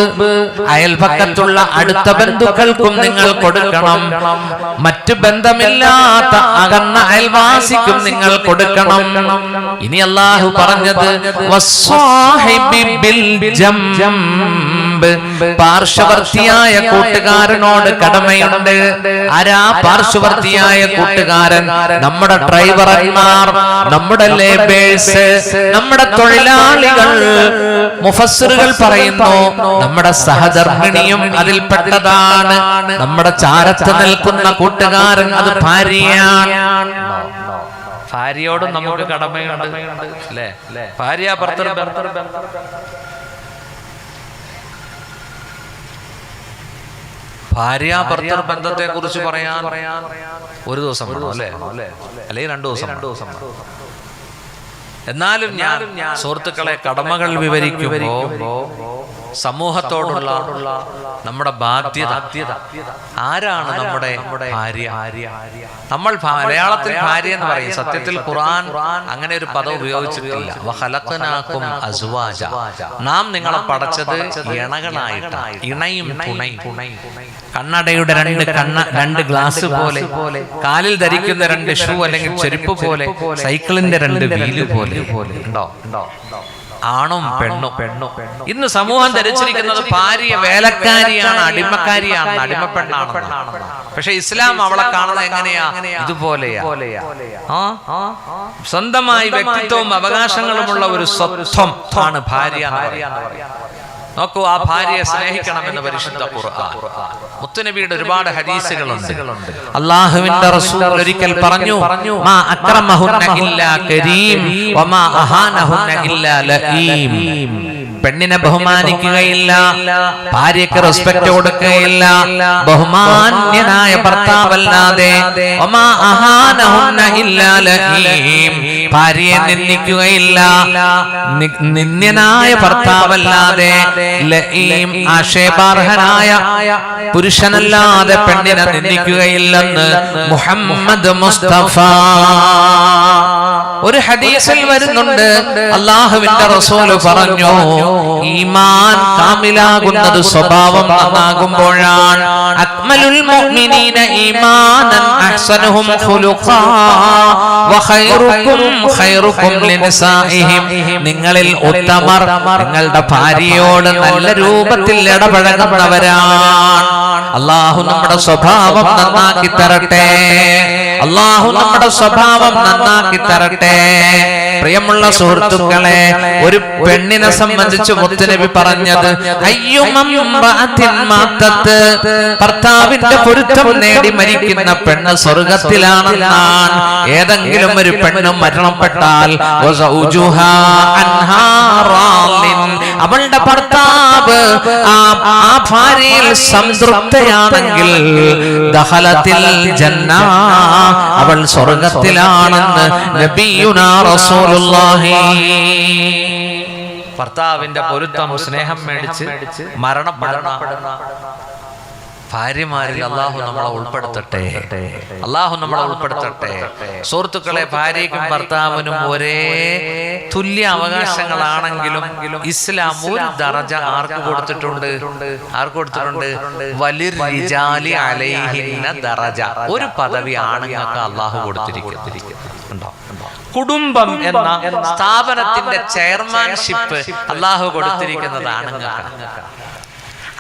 അയൽപക്കത്തുള്ള അടുത്ത ബന്ധുക്കൾക്കും നിങ്ങൾ കൊടുക്കണം. മറ്റു ബന്ധമില്ലാത്ത അകന്ന അയൽവാസിക്കും നിങ്ങൾ കൊടുക്കണം. ഇനി അല്ലാഹു പറഞ്ഞത് വസ്സാഹിബി ബിൽ ജംബ്, പാർശ്വവർത്തിയായ കൂട്ടുകാരനോട് കടമയുണ്ട്. ആരാ പാർശ്വവർത്തിയായ കൂട്ടുകാരൻ? നമ്മുടെ ഡ്രൈവർമാർ, നമ്മുടെ ലേബേഴ്സ്, നമ്മുടെ തൊഴിലാളികൾ. മുഫസ്സിറുകൾ പറയുന്നു, നമ്മുടെ സഹധർമ്മിണിയും അതിൽപ്പെട്ടതാണ്. നമ്മുടെ ചാരത്ത് നിൽക്കുന്ന കൂട്ടുകാരൻ അത് ഭാര്യയാണ്. ഭാര്യയോടും നമുക്ക് കടമയുണ്ട് അല്ലേ? ഭാര്യ ഭർത്തൃ ഭാര്യാഭർത്തൃ ബന്ധത്തെ കുറിച്ച് പറയാൻ ഒരു ദിവസം വേണം അല്ലേ? അല്ലെങ്കിൽ 2 ദിവസം. എന്നാലും ഞാൻ സുഹൃത്തുക്കളെ കടമകൾ വിവരിക്കുമ്പോൾ സമൂഹത്തോടുള്ള നമ്മുടെ ബാധ്യത. ആരാണ് നമ്മുടെ ഭാര്യ? നമ്മൾ മലയാളത്തിൽ ഭാര്യ എന്ന് പറയും, സത്യത്തിൽ ഖുർആൻ അങ്ങനെ ഒരു പദം ഉപയോഗിച്ചിട്ടില്ല. വഖലഖനാകും അസ്വാജ, നാം നിങ്ങളെ പടച്ചത് ഇണകളായിട്ടാണ്. ഇണയും തുണയും. കണ്ണടയുടെ രണ്ട് ഗ്ലാസ് പോലെ, കാലിൽ ധരിക്കുന്ന രണ്ട് ഷൂ അല്ലെങ്കിൽ ചെരുപ്പ് പോലെ, സൈക്കിളിന്റെ രണ്ട് വീല് പോലെ. ഉണ്ടോ? ആണും പെണ്ണും. ഇന്ന് സമൂഹം ധരിച്ചിരിക്കുന്നത് ഭാര്യ വേലക്കാരിയാണ്, അടിമക്കാരിയാണ്, അടിമപ്പെണ്ണാണ്. പക്ഷെ ഇസ്ലാം അവളെ കാണുന്നത് എങ്ങനെയാ? ഇതുപോലെയാ. സ്വന്തമായി വ്യക്തിത്വവും അവകാശങ്ങളുമുള്ള ഒരു സ്വത്വം ആണ് ഭാര്യ. നോക്കൂ, ആ ഭാര്യയെ സ്നേഹിക്കണമെന്ന് പരിശുദ്ധ ഖുർആൻ. മുത്തുനബിയുടെ ഒരുപാട് ഹദീസുകളുണ്ട്. അല്ലാഹുവിന്റെ റസൂൽ ഒരിക്കൽ പറഞ്ഞു, മാ അക്രമഹുന്ന ഇല്ലാ കരീം വമാ അഹാനഹുന്ന ഇല്ലാ ലഈം. പെണ്ണിനെ ബഹുമാനിക്കുകയില്ല, ഭാര്യയ്ക്ക് റെസ്പെക്ട് കൊടുക്കുകയില്ല, ബഹുമാന്യനായ ഭർത്താവല്ലാതെ, വമാ അഹാനഹുന്ന ഇല്ലാ ലഈം, ഭാര്യയെ നിന്ദിക്കുകയില്ല, നിന്ദ്യനായ ഭർത്താവല്ലാതെ, ലഈം ആക്ഷേപാർഹനായ പുരുഷനല്ലാതെ പെണ്ണിനെ നിന്ദിക്കുകയില്ലെന്ന് മുഹമ്മദ് മുസ്തഫ. ഒരു ഹദീസിൽ വരുന്നുണ്ട്, അല്ലാഹുവിന്റെ റസൂൽ പറഞ്ഞു, ഈമാൻ കാമിലാകുന്നത് സ്വഭാവം നന്നാകുമ്പോഴാണ്. അക്മലുൽ മുഅ്മിനീന ഈമാനൻ അഹ്സനുഹും ഖുലുഖാ വഖൈറുകും ഖൈറുകും ലിനിസാഇഹിം. നിങ്ങളിൽ ഉത്തമർ നിങ്ങളുടെ ഭാര്യയോട് നല്ല രൂപത്തിൽ ഇടപഴകുന്നവരാണ്. അല്ലാഹു നമ്മുടെ സ്വഭാവം നന്നാക്കി തരട്ടെ. അല്ലാഹു നമ്മുടെ സ്വഭാവം നന്നാക്കി തരട്ടെ. പ്രിയമുള്ള സുഹൃത്തുക്കളെ, ഒരു പെണ്ണിനെ സംബന്ധിച്ച് മുത്തുനബി പറഞ്ഞത്, ഭർത്താവിന്റെ പൊരുത്തം നേടി മരിക്കുന്ന പെണ്ണ് സ്വർഗത്തിലാണെന്നാണ്. ഏതെങ്കിലും ഒരു പെണ്ണ് മരണപ്പെട്ടാൽ അവളുടെ ഭർത്താവ് ആ ഭാര്യയിൽ സംതൃപ്തയാണെങ്കിൽ ദഖലത്തിൽ ജന്ന, അവൾ സ്വർഗത്തിലാണെന്ന് നബിയുനാ റസൂലുള്ളാഹി. ഭർത്താവിന്റെ പൊരുത്തം സ്നേഹം മേടിച്ച് മരണപ്പെടുന്ന ഭാര്യമാരിൽ അല്ലാഹു നമ്മളെ ഉൾപ്പെടുത്തട്ടെ. അല്ലാഹു നമ്മളെ ഉൾപ്പെടുത്തട്ടെ. സുഹൃത്തുക്കളെ, ഭാര്യയ്ക്കും ഭർത്താവിനും ഒരേ തുല്യ അവകാശങ്ങളാണെങ്കിലും ഇസ്ലാം ഒരു ദറജ ആർക്ക് കൊടുത്തിട്ടുണ്ട്? വലിർ റിജാലി അലൈഹിന്ന ദറജ, ഒരു പദവി ആണുങ്ങൾക്ക് അല്ലാഹു കൊടുത്തിരിക്കുന്നു. കുടുംബം എന്ന സ്ഥാപനത്തിന്റെ ചെയർമാൻഷിപ്പ് അല്ലാഹു കൊടുത്തിരിക്കുന്നത് ആണുങ്ങൾക്ക്.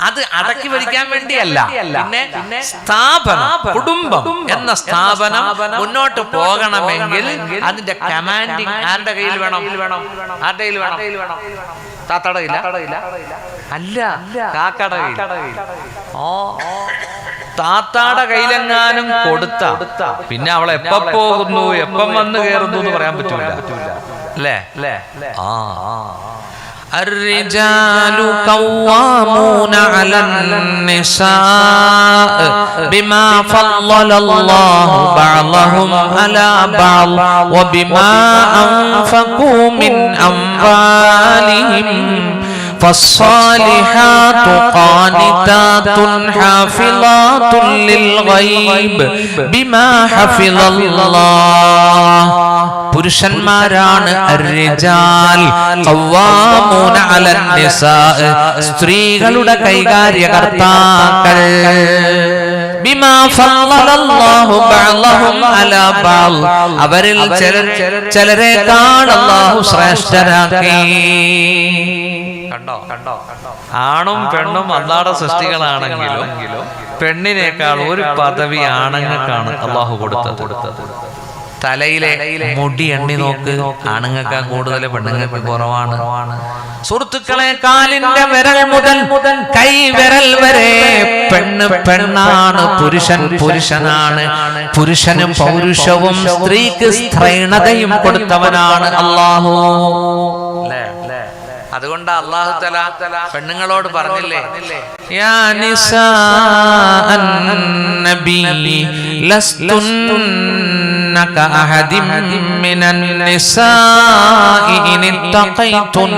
അത് അടക്കി ഭരിക്കാൻ വേണ്ടിയല്ല, പിന്നെ സ്ഥാപനം, കുടുംബം എന്ന സ്ഥാപനം മുന്നോട്ട് പോകണമെങ്കിൽ അതിന്റെ കമാൻഡിങ് ആരുടെ കയ്യിൽ വേണം? ആരുടെ കയ്യിൽ വേണം? താത്തയുടെ കയ്യില? അല്ല, കാക്കയുടെ കയ്യിൽ. താത്താടെ കയ്യിലെങ്ങാനും കൊടുത്ത പിന്നെ അവൾ എപ്പ പോകുന്നു, എപ്പം വന്ന് കയറുന്നു എന്ന് പറയാൻ പറ്റൂല. അല്ലേ? الرجال قوامون على النساء بما فضل الله بعضهم على بعض وبما أنفقوا من أموالهم فالصالحات قانتات حافظات للغيب بما حفظ الله. പുരുഷന്മാരാണ് الرجال قوامون على النساء, സ്ത്രീകളുടെ കൈകാര്യകർത്താക്കൾ. ബിമാ ഫളലല്ലാഹു ബഅദഹും അലാ ബഅദ്, അവരിൽ ചിലരെക്കാൾ അല്ലാഹു ശ്രേഷ്ഠരാക്കി. കണ്ടോ? ആണും പെണ്ണും അല്ലാഹുവിന്റെ സൃഷ്ടികളാണെങ്കിലും പെണ്ണിനേക്കാൾ ഒരു പദവി ആണുങ്ങൾക്കാണ് അല്ലാഹു കൊടുത്തത്. തലയിലെ മുടി എണ്ണി നോക്ക്, ആണുങ്ങൾക്ക് കൂടുതൽ, പെണ്ണുങ്ങൾക്ക് കുറവാണ്. സുഹൃത്തുക്കളെ, കാലിന്റെ വിരൽ മുതൽ കൈ വിരൽ വരെ പെണ്ണ് പെണ്ണാണ്, പുരുഷൻ പുരുഷനാണ്. പുരുഷന് പൗരുഷവും സ്ത്രീക്ക് സ്ത്രൈണതയും കൊടുത്തവനാണ് അല്ലാഹു. അതുകൊണ്ട് അല്ലാഹു തആല പെണ്ണുങ്ങളോട് പറഞ്ഞില്ലേ, യാ നിസാ അൻ നബി ലസ്തുൻ كأحد من النساء إن اتقيتن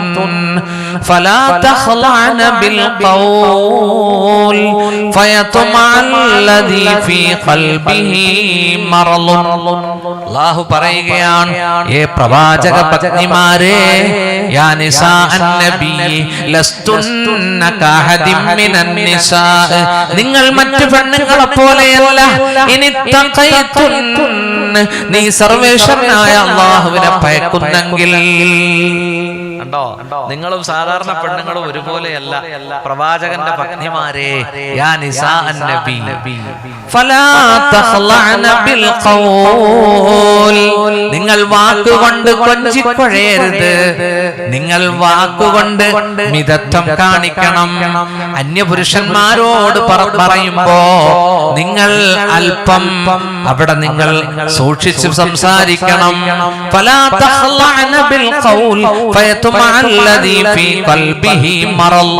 فلا تخضعن بالقول فيطمع الذي في قلبه مرض. അല്ലാഹു പറയുകയാണ്, ഏ പ്രവാചക പത്നിമാരെ, യാ നിസാ അൻ-നബി ലസ്തുന്ന കഅഹദിൻ മിനൻ നിസാ, നിങ്ങൾ മറ്റു പെണ്ണുങ്ങളെ പോലെയല്ല. ഇനി തഖൈതുൻ, നീ സർവേശ്വരനായ അല്ലാഹുവിനെ ഭയക്കുന്നെങ്കിൽ. കണ്ടോ, നിങ്ങളും സാധാരണ പെണ്ണുങ്ങളും ഒരുപോലെയല്ല. പ്രവാചകന്റെ പത്നിമാരെ, യാ നിസാ അൻ-നബി ഫലാ തഖ്ലഅന ബിൽ ഖൗൽ, നിങ്ങൾ വാക്കുകൊണ്ട് കൊഞ്ചിക്കൊഴയരുത്, നിങ്ങൾ വാക്കുകൊണ്ട് മിതത്വം കാണിക്കണം. അന്യപുരുഷന്മാരോട് പറയുമ്പോ നിങ്ങൾ അല്പം അവിടെ നിങ്ങൾ സൂക്ഷിച്ച് സംസാരിക്കണം. ഫലാ തഖ്ലഅന ബിൽ ഖൗൽ ഫയത്മഅ അല്ലദീ ഫീ ഖൽബിഹി മറൽ,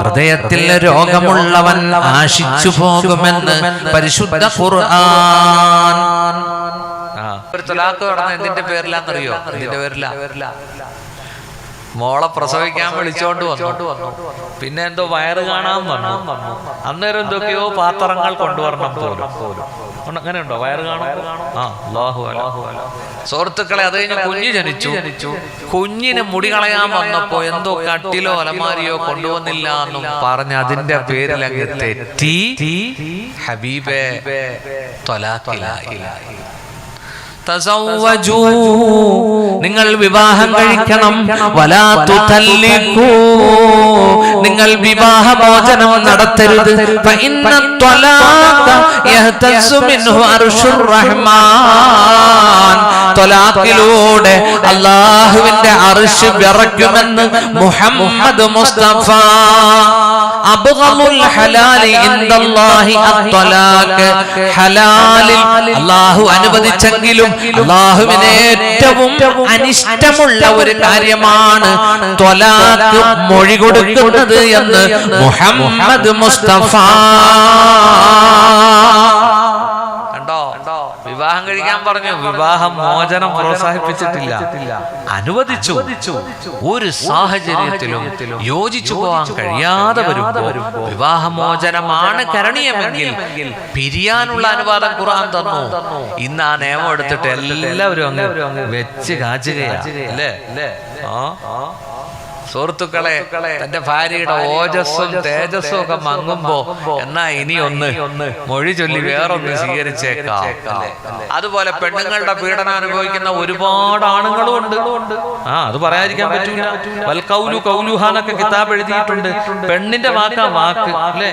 ഹൃദയത്തിൽ രോഗമുള്ളവൻ ആശിച്ചു പോകുമെന്ന് പരിശുദ്ധ ഖുർആൻ. ഒരു തലാഖ് നടന്ന എന്തിന്റെ പേരിലാന്നറിയോ? എന്തിന്റെ പേരിലാ? മോളെ പ്രസവിക്കാൻ വിളിച്ചോണ്ട് വന്നു, പിന്നെ എന്തോ വയറ് കാണാൻ വന്നു, അന്നേരം എന്തൊക്കെയോ പാത്രങ്ങൾ കൊണ്ടുവരണം പോലും. അങ്ങനെ ഉണ്ടോ? വയറ് കാണാൻ? അല്ലാഹു അല്ലാഹു. സുഹൃത്തുക്കളെ, അത് കഴിഞ്ഞ് കുഞ്ഞ് ജനിച്ചു. കുഞ്ഞിന് മുടി കളയാൻ വന്നപ്പോ എന്തോ കട്ടിലോ അലമാരിയോ കൊണ്ടുവന്നില്ല എന്നും പറഞ്ഞ് അതിന്റെ പേരിൽ അങ്ങ് തെറ്റി ഹബീബേ ത്വലാഖിലായി. തസവ്വജൂ, നിങ്ങൾ വിവാഹം കഴിക്കണം. വലാ തുതല്ലിഖൂ, നിങ്ങൾ വിവാഹമോചനം നടത്തരുത്. ഫഇന്ന ത്വലാഖ യഹ്തസ്സു മിൻഹു അർശുർ റഹ്മാൻ, ത്വലാഖിലൂടെ അല്ലാഹുവിന്റെ അർശ് വിറയ്ക്കുമെന്ന് മുഹമ്മദ് മുസ്തഫ. അബ്ഗളുൽ ഹലാലി ഇൻദല്ലാഹി അത്വലാഖ്, ഹലാലിൽ അല്ലാഹു അനുവദിച്ചെങ്കിലും അല്ലാഹുവിന് ഏറ്റവും അനിഷ്ടമുള്ള ഒരു കാര്യമാണ് ത്വലാഖ് മൊഴി കൊടുക്കുന്നത് എന്ന് മുഹമ്മദ് മുസ്തഫ. വിവാഹം കഴിക്കാൻ പറഞ്ഞു, വിവാഹം മോചനം പ്രോത്സാഹിപ്പിച്ചിട്ടില്ല, അനുവദിച്ചു. ഒരു സാഹചര്യത്തിലും യോജിച്ചു പോകാൻ കഴിയാതെ വരുമ്പോ വിവാഹമോചനമാണ് കരണീയമെങ്കിൽ പിരിയാനുള്ള അനുവാദം ഖുർആൻ തന്നു. ഇന്ന് ആ നിയമം എടുത്തിട്ട് എല്ലാവരും അങ്ങ് വെച്ച് കാച്ചുകയാ അല്ലേ? സുഹൃത്തുക്കളെ, തന്റെ ഭാര്യയുടെ ഓജസ്സും തേജസ്സും ഒക്കെ മങ്ങുമ്പോ എന്നാ ഇനി ഒന്ന് മൊഴി ചൊല്ലി വേറൊന്ന് സ്വീകരിച്ചേക്കാം. അതുപോലെ പെണ്ണുങ്ങളുടെ പീഡനം അനുഭവിക്കുന്ന ഒരുപാട് ആണുങ്ങളും ഉണ്ട്. അത് പറയാതിരിക്കാൻ പറ്റൂല. വൽ ഖൗലു ഖൗലുഹാ എന്നൊക്കെ കിതാബ് എഴുതിയിട്ടുണ്ട്. പെണ്ണിന്റെ വാക്കാ വാക്ക് അല്ലേ?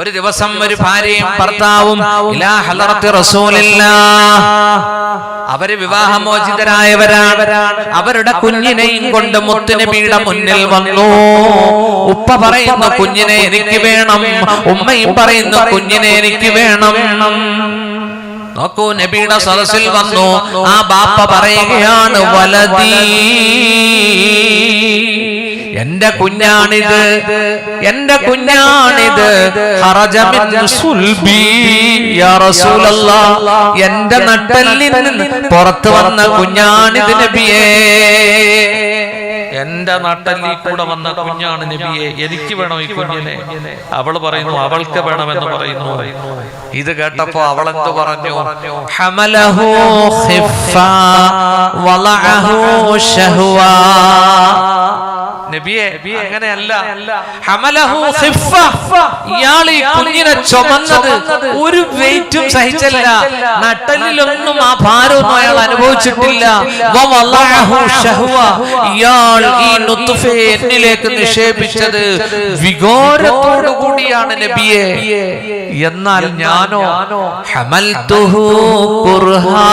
ഒരു ദിവസം ഒരു ഭാര്യയും ഭർത്താവും ഇലാ ഹളറത്തി റസൂലില്ലാഹ്, അവര് വിവാഹമോചിതരായവരാണ്. അവരുടെ കുഞ്ഞിനെയും കൊണ്ട് മുത്തുനബിയുടെ മുന്നിൽ വന്നു. ഉപ്പ പറയുന്നു കുഞ്ഞിനെ എനിക്ക് വേണം, ഉമ്മയും പറയുന്നു കുഞ്ഞിനെ എനിക്ക് വേണം. നോക്കൂ, നബിയുടെ സദസ്സിൽ വന്നു. ആ ബാപ്പ പറയുകയാണ്, വലദീ, എന്റെ കുഞ്ഞാണിത്, എന്റെ കുഞ്ഞാണിത്. ഖറജ മിൻ സുൽബി യാ റസൂലല്ലാഹ്, എന്റെ നട്ടെല്ലിൽ നിന്ന് പുറത്തു വന്ന കുഞ്ഞാണിത് നബിയേ. എന്റെ നട്ടെല്ലിൽ കൂടെ വന്ന കുഞ്ഞാണ് നബിയെ, എനിക്ക് വേണം ഈ കുഞ്ഞിനെ. അവള് പറയുന്നു അവൾക്ക് വേണമെന്ന് പറയുന്നു. ഇത് കേട്ടപ്പോ അവളെന്ത് പറഞ്ഞു? ഹമലഹു ഖിഫ്ഫാ വളഅഹു ശഹ്വാ. നബിയെ അങ്ങനെയല്ല, ഹമലഹു ഖിഫ്ഫ, ഇയാൾ ഈ കുഞ്ഞിനെ ചുമന്നത് ഒരു വെയിറ്റും സഹിച്ചല്ല, നട്ടലിലൊന്നും ആ ഭാരമൊന്നും അയാൾ അനുഭവിച്ചിട്ടില്ല. വവളഅഹു ശഹ്വ, ഇയാൾ ഈ നുത്ഫയെ എന്നിലേക്ക് നിക്ഷേപിച്ചത് വികാരത്തോടു കൂടിയാണ് നബിയെ. എന്നാൽ ഞാനോ ഹമൽതുഹു കുർഹാ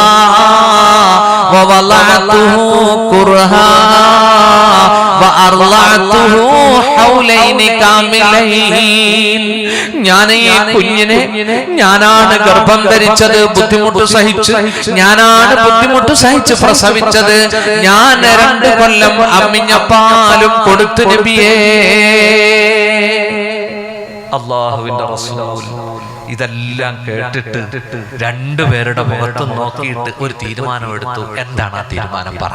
വവളഅതുഹു കുർഹാ വഅർളഅതുഹു ഹൗലൈനി കാമിലൈൻ. ഞാൻ ഈ കുഞ്ഞിനെ ഞാനാണ് ഗർഭം ധരിച്ചത്, ബുദ്ധിമുട്ട് സഹിച്ച് ഞാനാണ് ബുദ്ധിമുട്ട് സഹിച്ച് പ്രസവിച്ചത്. ഞാൻ 2 കൊല്ലം അമ്മിഞ്ഞ പാലും കൊടുത്തു നബിയേ. അല്ലാഹുവിന്റെ റസൂൽ ഇതെല്ലാം കേട്ടിട്ട് രണ്ടുപേരുടെ മുഖത്തും നോക്കിയിട്ട് ഒരു തീരുമാനം എടുത്തു. എന്താണ് ആ തീരുമാനം? പറ.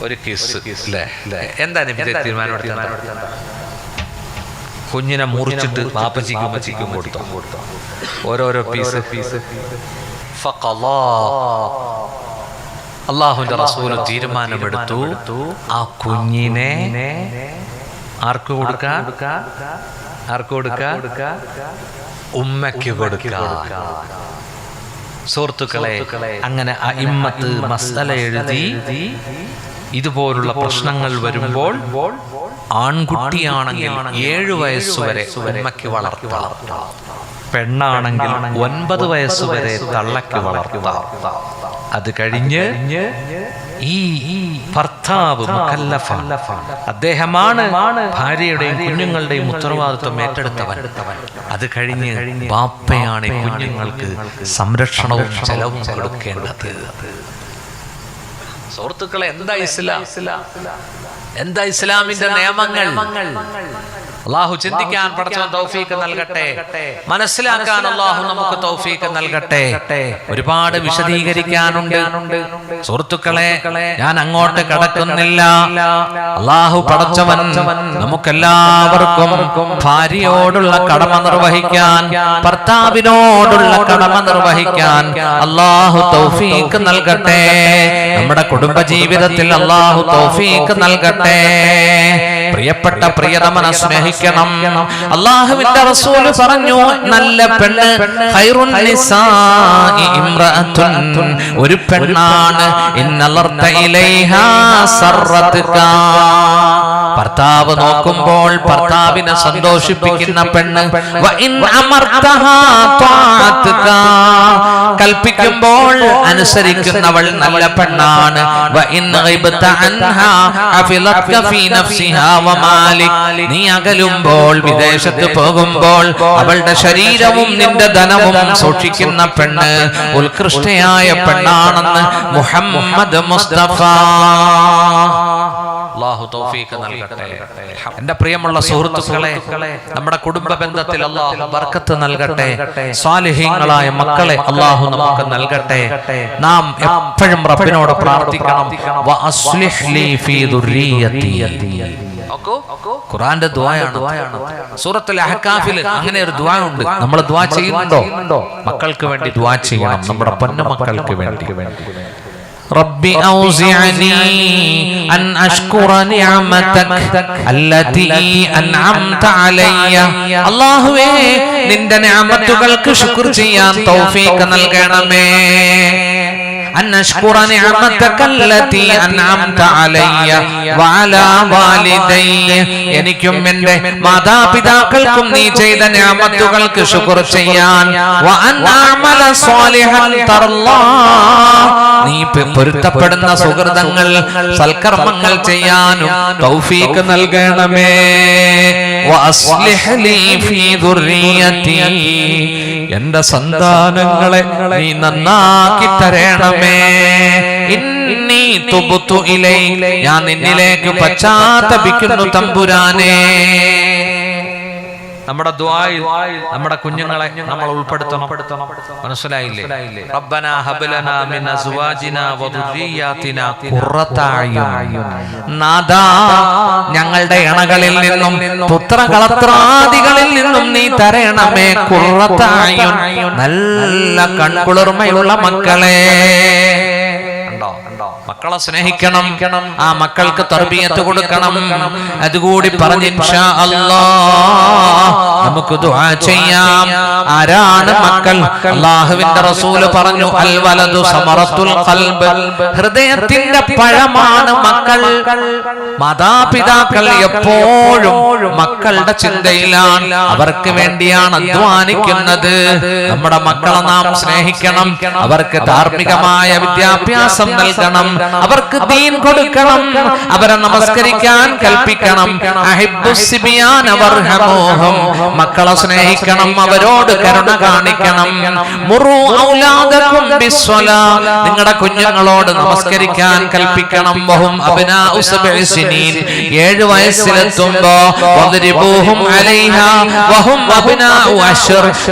ഒരു കിസ് അല്ലേ? എന്താണ് തീരുമാനം എടുത്തത്? കുഞ്ഞിനെ മുറിച്ചിട്ട് പാപ്പച്ചിക്കും അമ്മച്ചിക്കും കൊടുത്തു. ഓരോരോ പീസ്. അല്ലാഹുവിന്റെ റസൂൽ തീരുമാനമെടുത്തു, ആ കുഞ്ഞിനെ ആർക്ക് കൊടുക്ക? ഉമ്മയ്ക്ക് കൊടുക്ക. സുഹൃത്തുക്കളെ, അങ്ങനെ അഇമ്മത്ത് മസ്അല എഴുതി ഇതുപോലുള്ള പ്രശ്നങ്ങൾ വരുമ്പോൾ ആൺകുട്ടിയാണെങ്കിൽ 7 വയസ്സുവരെ ഉമ്മയ്ക്ക് വളർത്താം, പെണ്ണാണെങ്കിൽ 9 വയസ്സുവരെ തള്ളയ്ക്ക് വളർത്താം. അത് കഴിഞ്ഞ് ഈ ഭർത്താവ് മുകല്ലഫാണ്, അദ്ദേഹമാണ് ഭാര്യയുടെയും കുഞ്ഞുങ്ങളുടെയും ഉത്തരവാദിത്വം ഏറ്റെടുത്തവൻ. അത് കഴിഞ്ഞ് ബാപ്പയാണ് ഈ കുഞ്ഞുങ്ങൾക്ക് സംരക്ഷണവും ചെലവും കൊടുക്കേണ്ടത്. സുഹൃത്തുക്കളെ, എന്താ ഇസ്ലാമിന്റെ നിയമങ്ങൾ? അല്ലാഹു ചിന്തിക്കാൻ പടച്ചവൻ തൗഫീഖ് നൽകട്ടെ, മനസ്സിലാക്കാൻ അല്ലാഹു നമുക്ക് തൗഫീഖ് നൽകട്ടെ. ഒരുപാട് വിശദീകരിക്കാനുണ്ട് സുഹൃത്തുക്കളെ, ഞാൻ അങ്ങോട്ട് കടക്കുന്നില്ല. അല്ലാഹു പടച്ചവൻ നമുക്കെല്ലാവർക്കും ഭാര്യയോടുള്ള കടമ നിർവഹിക്കാൻ, ഭർത്താവിനോടുള്ള കടമ നിർവഹിക്കാൻ അല്ലാഹു തൗഫീഖ് നൽകട്ടെ. നമ്മുടെ കുടുംബ ജീവിതത്തിൽ അല്ലാഹു തൗഫീഖ് നൽകട്ടെ. പ്രിയപ്പെട്ട പ്രിയതമനെ സ്നേഹിക്കണം. അല്ലാഹുവിന്റെ റസൂൽ പറഞ്ഞു, നല്ല പെണ്ണ് ഖൈറുൻ നിസാഇ ഇംറഅത്തുൻ, ഒരു പെണ്ണാണ് ഇന്നലർത ഇലൈഹാ സറതുക. ഭർത്താവ് നോക്കുമ്പോൾ ഭർത്താവിനെ സന്തോഷിപ്പിക്കുന്ന പെണ്ണ്. വ ഇൻ അമർതഹാ ത്വാഅതുക, കൽപ്പിക്കുമ്പോൾ അനുസരിക്കുന്നവൾ നല്ല പെണ്ണാണ്. വ ഇൻ ഗൈബത അൻഹാ അഫിലത്ക ഫീ നഫ്സിഹാ വ മാലിക്, നീ അകലുമ്പോൾ വിദേശത്ത് പോകുമ്പോൾ അവളുടെ ശരീരവും നിന്റെ ധനവും സൂക്ഷിക്കുന്ന പെണ്ണ് ഉത്കൃഷ്ടയായ പെണ്ണാണെന്ന് മുഹമ്മദ് മുസ്തഫ. അല്ലാഹു തൗഫീഖ് നൽകട്ടെ. എൻ്റെ പ്രിയമുള്ള സുഹൃത്തുക്കളെ, നമ്മുടെ കുടുംബ ബന്ധത്തിൽ അല്ലാഹു ബർക്കത്ത് നൽകട്ടെ. സ്വാലിഹീങ്ങളായ മക്കളെ അല്ലാഹു നമുക്ക് നൽകട്ടെ. നാം എപ്പോഴും റബ്ബിനോട് പ്രാർത്ഥിക്കണം, വ അസ്ലിഹ് ലീ ഫീ ദുർരിയതി. ഖുർആന്റെ ദുആയാണ്. സൂറത്തുൽ അഹ്കാഫിൽ അങ്ങനെ ഒരു ദുആ ഉണ്ട്. നമ്മൾ ദുആ ചെയ്യുന്നുണ്ടോ? മക്കൾക്ക് വേണ്ടി ദുആ ചെയ്യണം, നമ്മുടെ പൊന്നു മക്കൾക്ക് വേണ്ടി. റബ്ബി ഔസിഅനി അൻ അഷ്കുറ നിഅമതക അല്ലതി അൻഅംത അലയ്യ. അല്ലാഹുവേ, നിന്റെ നിഅമത്തുകൾക്ക് ശുക്ർ ചെയ്യാൻ തൗഫീഖ് നൽകണമേ. അൻ അഷ്കുറ നിഅമതക അല്ലതി അൻഅംത അലയ്യ വഅലാ വാലിദയ്യ. എനിക്കും എൻ്റെ മാതാപിതാക്കൾക്കും നീ ചെയ്ത നിഅമത്തുകൾക്ക് ശുക്ർ ചെയ്യാൻ. വ അൻ അഅമല സ്വാലിഹൻ തർലാ, നീ പൊരുത്തപ്പെടുന്ന സുഹൃതങ്ങൾ സൽക്കർമ്മങ്ങൾ ചെയ്യാനും തൗഫീഖ് നൽകണമേ. വ അസ്ലിഹ് ലീ ഫീ ദുർരിയതി, എൻ്റെ സന്താനങ്ങളെ നീ നന്നാക്കി തരണമേ. ഇന്നി തുബ്തു ഇലൈക, ഞാൻ നിന്നിലേക്ക് പശ്ചാത്തപിക്കുന്നു തമ്പുരാനേ. നമ്മുടെ ദുആയിൽ നമ്മുടെ കുഞ്ഞുങ്ങളെ നമ്മൾ ഉൾപ്പെടുത്തണം. മനസ്സിലായില്ലേ? റബ്ബനാ ഹബ് ലനാ മിൻ അസ്വാജിനാ വ ദുർരിയ്യാതിനാ ഖുർറത അയുൻ. നാദാ, ഞങ്ങളുടെ ഇണകളിൽ നിന്നും പുത്രകളത്രാദികളിൽ നിന്നും നീ തരണമേ ഖുർറത അയുൻ, നല്ല കൺകുളിർമയുള്ള മക്കളെ. മക്കളെ സ്നേഹിക്കണം, ആ മക്കൾക്ക് തർബിയത്ത് കൊടുക്കണം. അതുകൂടി പറഞ്ഞ് ഇൻഷാ അല്ലാഹ് നമുക്ക് ദുആ ചെയ്യാം. ആരാണ് മക്കൾ? അല്ലാഹുവിന്റെ റസൂൽ പറഞ്ഞു, അൽ വലദു സമറത്തുൽ ഖൽബ്, ഹൃദയത്തിന്റെ പഴമാണ് മക്കൾ. മാതാപിതാക്കൾ എപ്പോഴും മക്കളുടെ ചിന്തയിലാണ്, അവർക്ക് വേണ്ടിയാണ് അധ്വാനിക്കുന്നത്. നമ്മുടെ മക്കളെ നാം സ്നേഹിക്കണം, അവർക്ക് ധാർമ്മികമായ വിദ്യാഭ്യാസം നൽകണം, അവർക്ക് ദീൻ കൊടുക്കണം, അവരെ നമസ്കരിക്കാൻ കൽപ്പിക്കണം. മക്കളെ സ്നേഹിക്കണം, അവരോട് കരുണ കാണിക്കണം. നിങ്ങളുടെ കുഞ്ഞുങ്ങളോട് നമസ്കരിക്കാൻ കൽപ്പിക്കണം. 7 വയസ്സിലെത്തുമ്പോ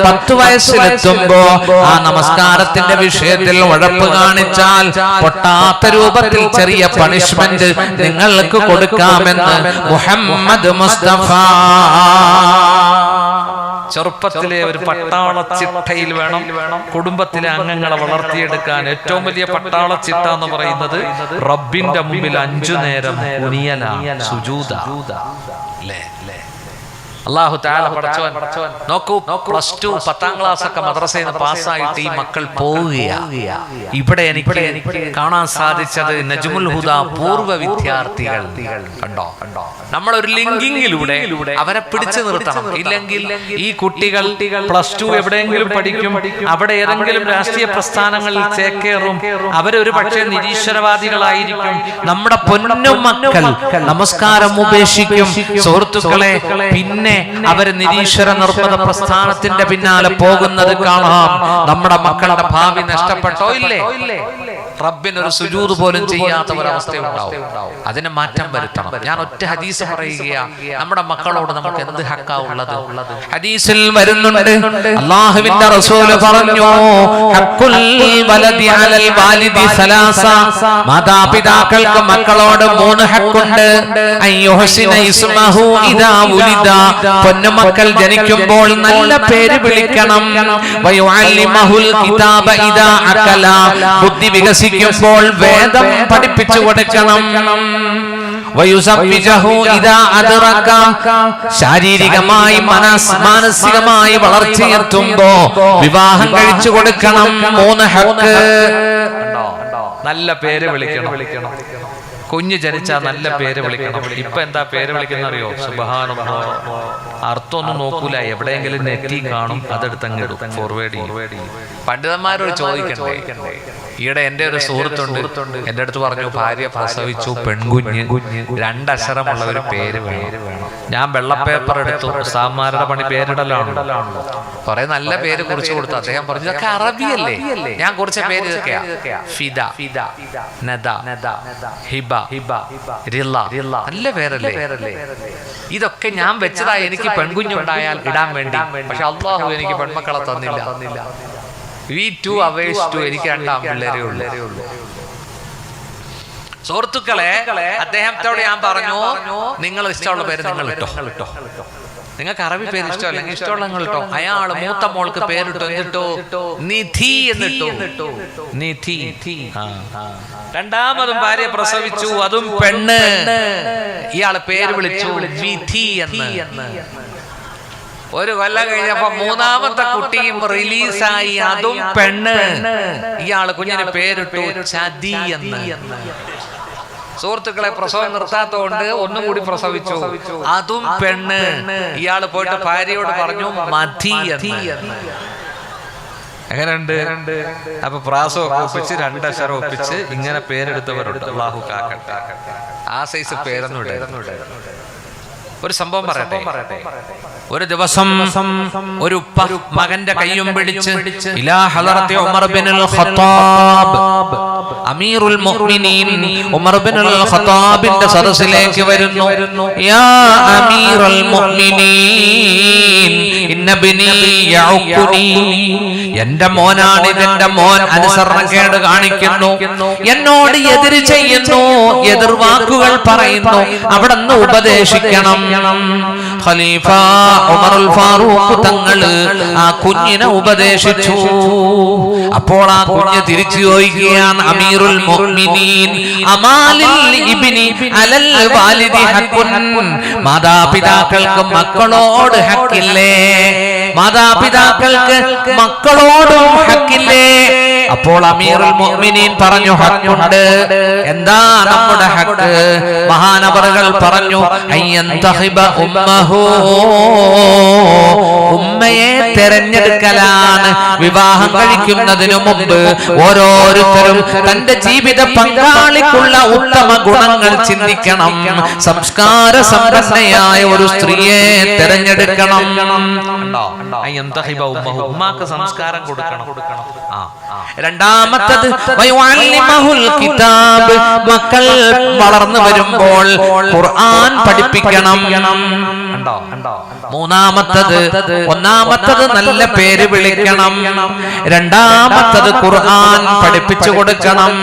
10 വയസ്സിലെത്തുമ്പോ ആ നമസ്കാരത്തിന്റെ വിഷയത്തിൽ ഉഴപ്പ് കാണിച്ചാൽ പൊട്ടാത്ത രൂപത്തിൽ ചെറിയ പണിഷ്മെന്റ് നിങ്ങൾക്ക് കൊടുക്കാമെന്ന് മുഹമ്മദ് മുസ്തഫ. ചെറുപ്പത്തിലെ ഒരു പട്ടാള ചിട്ടയിൽ വേണം കുടുംബത്തിലെ അംഗങ്ങളെ വളർത്തിയെടുക്കാൻ. ഏറ്റവും വലിയ പട്ടാള ചിട്ട എന്ന് പറയുന്നത് റബ്ബിന്റെ മുമ്പിൽ 5 നേരം സുജൂദ. അല്ലാഹു തആല പഠിച്ചവൻ നോക്കൂ, +2 10ാം ക്ലാസ് ഒക്കെ മദ്രസയിൽ നിന്ന് പാസ്സായിട്ട് ഈ മക്കൾ പോവുകയാണ്. ഇവിടെ എനിക്ക് കാണാൻ സാധിച്ചത് നജ്മുൽ ഹുദ പൂർവ്വ വിദ്യാർത്ഥികൾ. കണ്ടോ, നമ്മളൊരു ലിങ്കിങ്ങിലൂടെ അവരെ പിടിച്ചു നിർത്തണം. ഇല്ലെങ്കിൽ ഈ കുട്ടികൾ +2 എവിടെയെങ്കിലും പഠിക്കും, അവിടെ ഏതെങ്കിലും രാഷ്ട്രീയ പ്രസ്ഥാനങ്ങളിൽ ചേക്കേറും, അവരൊരു പക്ഷേ നിരീശ്വരവാദികളായിരിക്കും. നമ്മുടെ പൊന്നു മക്കൾ നമസ്കാരം ഉപേക്ഷിക്കും. സുഹൃത്തുക്കളെ, പിന്നെ അവര് നിരീശ്വര നിർമ്മത പ്രസ്ഥാനത്തിന്റെ പിന്നാലെ പോകുന്നത് കാണാം. നമ്മുടെ മക്കളുടെ ഭാവി നഷ്ടപ്പെട്ടോ ഇല്ലേ? റബ്ബിനൊരു സുജൂദ് പോലും ചെയ്യാത്ത ഒരവസ്ഥയുണ്ടാവും. അതിന് മാറ്റം വരുത്തണം. ഞാൻ ഒറ്റ ഹദീസ് പറയുകയാണ്, നമ്മുടെ മക്കളോട് നമുക്ക് എന്ത് ഹക്കാ ഉള്ളത്? ഹദീസിൽ വരുന്നുണ്ട്, അല്ലാഹുവിന്റെ റസൂൽ പറഞ്ഞു, ഹഖുൽ വലദി അലൽ വാലിദി സലാസ. മാതാപിതാക്കൾക്ക് മക്കളോട് 3 ഹക്കുണ്ട്. അയ്യുഹ്സിന ഇസ്മഹു ഇദാ ഉലിദ. പൊന്നുമക്കൾ ജനിക്കുമ്പോൾ നല്ല പേര് വിളിക്കണം. വയുഅല്ലിമഹുൽ കിതാബ ഇദാ അകല. ബുദ്ധി വികസിക്കുമ്പോൾ വേദം പഠിപ്പിച്ചു കൊടുക്കണം. ശാരീരികമായി മാനസികമായി വളർച്ചയെത്തുമ്പോ വിവാഹം കഴിച്ചു കൊടുക്കണം. 3 ഹക്ക്. നല്ല പേര് വിളിക്കണം. കുഞ്ഞ് ജനിച്ചാൽ നല്ല പേര് വിളിക്കണം. ഇപ്പൊ എന്താ പേര് വിളിക്കുന്ന അറിയോ? സുബ്ഹാനല്ലാഹ്. അർത്ഥമൊന്നും നോക്കൂല, എവിടെയെങ്കിലും നെറ്റി കാണും, അതെടുത്തങ്ങ് ഫോർവേഡ് ചെയ്യും. പണ്ഡിതന്മാരോട് ചോദിക്കണ്ടേ? ഈയിടെ എൻ്റെ ഒരു സുഹൃത്തുണ്ട്, എൻ്റെ അടുത്ത് പറഞ്ഞു, ഭാര്യ പ്രസവിച്ചു, പെൺകുഞ്ഞ്, 2 അക്ഷരമുള്ള ഒരു പേര് വേണം. ഞാൻ വെള്ളപ്പേപ്പർ എടുത്തു, സാമാരുടെ പണി പേരിടലാണ്. കുറെ നല്ല പേര് കുറിച്ച് കൊടുത്തു. അദ്ദേഹം പറഞ്ഞു, ഇതൊക്കെ അറബിയല്ലേ? ഞാൻ കുറിച്ച പേര് ഇതൊക്കെയാ: ഫിദ, നദ, ഹിബ, റില്ല. നല്ല പേരല്ലേ? ഇതൊക്കെ ഞാൻ വെച്ചതാ എനിക്ക് പെൺകുഞ്ഞുണ്ടായാൽ ഇടാൻ വേണ്ടി. പക്ഷെ അല്ലാഹു എനിക്ക് പെൺമക്കളെ തന്നില്ല. എനിക്ക് 2 പിള്ളേരേ ഉള്ളൂ. സുഹൃത്തുക്കളെ, അദ്ദേഹത്തോട് ഞാൻ പറഞ്ഞു, നിങ്ങൾ ഇഷ്ടമുള്ള പേര് നിങ്ങൾ ഇട്ടോ. നിങ്ങൾക്ക് അറബി പേര് ഇഷ്ടമല്ലെങ്കിൽ ഇഷ്ടമുള്ള നിങ്ങൾ ഇട്ടോ. അയാൾ മൂത്ത മോൾക്ക് പേരിട്ടോ. എന്നിട്ടോ നിധി എന്നിട്ടോ. നിധി. രണ്ടാമതും ഭാര്യ പ്രസവിച്ചു, അതും പെണ്ണ്. ഇയാള് പേര് വിളിച്ചു വിധി എന്ന്. 1 കൊല്ലം കഴിഞ്ഞപ്പോ 3ാമത്തെ കുട്ടിയും റിലീസായി, അതും പെണ്ണ്. ഇയാള് കുഞ്ഞിന് പേരിട്ടു ചതി എന്ന്. സുഹൃത്തുക്കളെ, പ്രസവം നിർത്താത്തോണ്ട് ഒന്നും കൂടി പ്രസവിച്ചു, അതും പെണ്ണ്. ഇയാള് പോയിട്ട് ഭാര്യയോട് പറഞ്ഞു മതി എന്ന്. എങ്ങനെയുണ്ട്? അപ്പൊ പ്രാസമൊക്കെ ഒപ്പിച്ച് 2 അക്ഷരം ഒപ്പിച്ച് ഇങ്ങനെ പേരെടുത്തവരുണ്ട്. അല്ലാഹു കാക്കട്ടെ. ആ സൈസ് പേരൊന്നും ഇടരുത്. ഒരു സംഭവം പറയട്ടെ. ഒരു ദിവസം ഒരു ഉപ്പ മകന്റെ കയ്യും പിടിച്ച് ഇലാ ഹളറത്തി ഉമർ ബിനുൽ ഖത്താബ്, അമീറുൽ മുഅ്മിനീൻ ഉമർ ബിനുൽ ഖത്താബിന്റെ സദസ്സിലേക്ക് വരുന്നു. യാ അമീറുൽ മുഅ്മിനീൻ, ഇന്ന ബിനി യഉകുനി. എന്റെ മോനാണ്, ഇതെന്റെ മോൻ അനുസരണക്കേട് കാണിക്കുന്നു, എന്നോട് എതിര് ചെയ്യുന്നു, എതിർവാക്കുകൾ പറയുന്നു. അവിടുന്ന് ഉപദേശിക്കണം. ഖലീഫ ഉമറുൽ ഫാറൂഖ് തങ്ങള് ആ കുഞ്ഞിനെ ഉപദേശിച്ചു. അപ്പോൾ ആ കുഞ്ഞ് തിരിച്ചു ചോദിക്കുകയാണ്, അമീറുൽ മുഅ്മിനീൻ, അമാലിൽ ഇബ്നി അലൽ വാലിദി ഹഖുൻ. മാതാപിതാക്കൾക്ക് മക്കളോട് ഹക്കില്ലേ? മാതാപിതാക്കൾക്ക് മക്കളോടും ഹക്കില്ലേ? അപ്പോൾ അമീറുൽ മുഅ്മിനീൻ പറഞ്ഞു ഹഖുണ്ട്. എന്താ നമ്മുടെ ഹഖ്? മഹാനവറുകൾ പറഞ്ഞു അയ്യന്തഹിബ ഉമ്മഹു, ഉമ്മയെ തെരഞ്ഞെടുക്കലാണ്. വിവാഹം കഴിക്കുന്നതിനു മുമ്പ് ഓരോരുത്തരും തന്റെ ജീവിത പങ്കാളിക്കുള്ള ഉത്തമ ഗുണങ്ങൾ ചിന്തിക്കണം. സംസ്കാര സമ്പന്നയായ ഒരു സ്ത്രീയെ തെരഞ്ഞെടുക്കണം. ഉമ്മാക്ക് സംസ്കാരം കൊടുക്കണം. രണ്ടാമത്തത് മക്കൾ വളർന്നു വരുമ്പോൾ ഖുർആൻ പഠിപ്പിക്കണം. ഒന്നാമത്തത് നല്ല പേര് വിളിക്കണം. രണ്ടാമത്തത് ഖുർആൻ പഠിപ്പിച്ചു കൊടുക്കണം.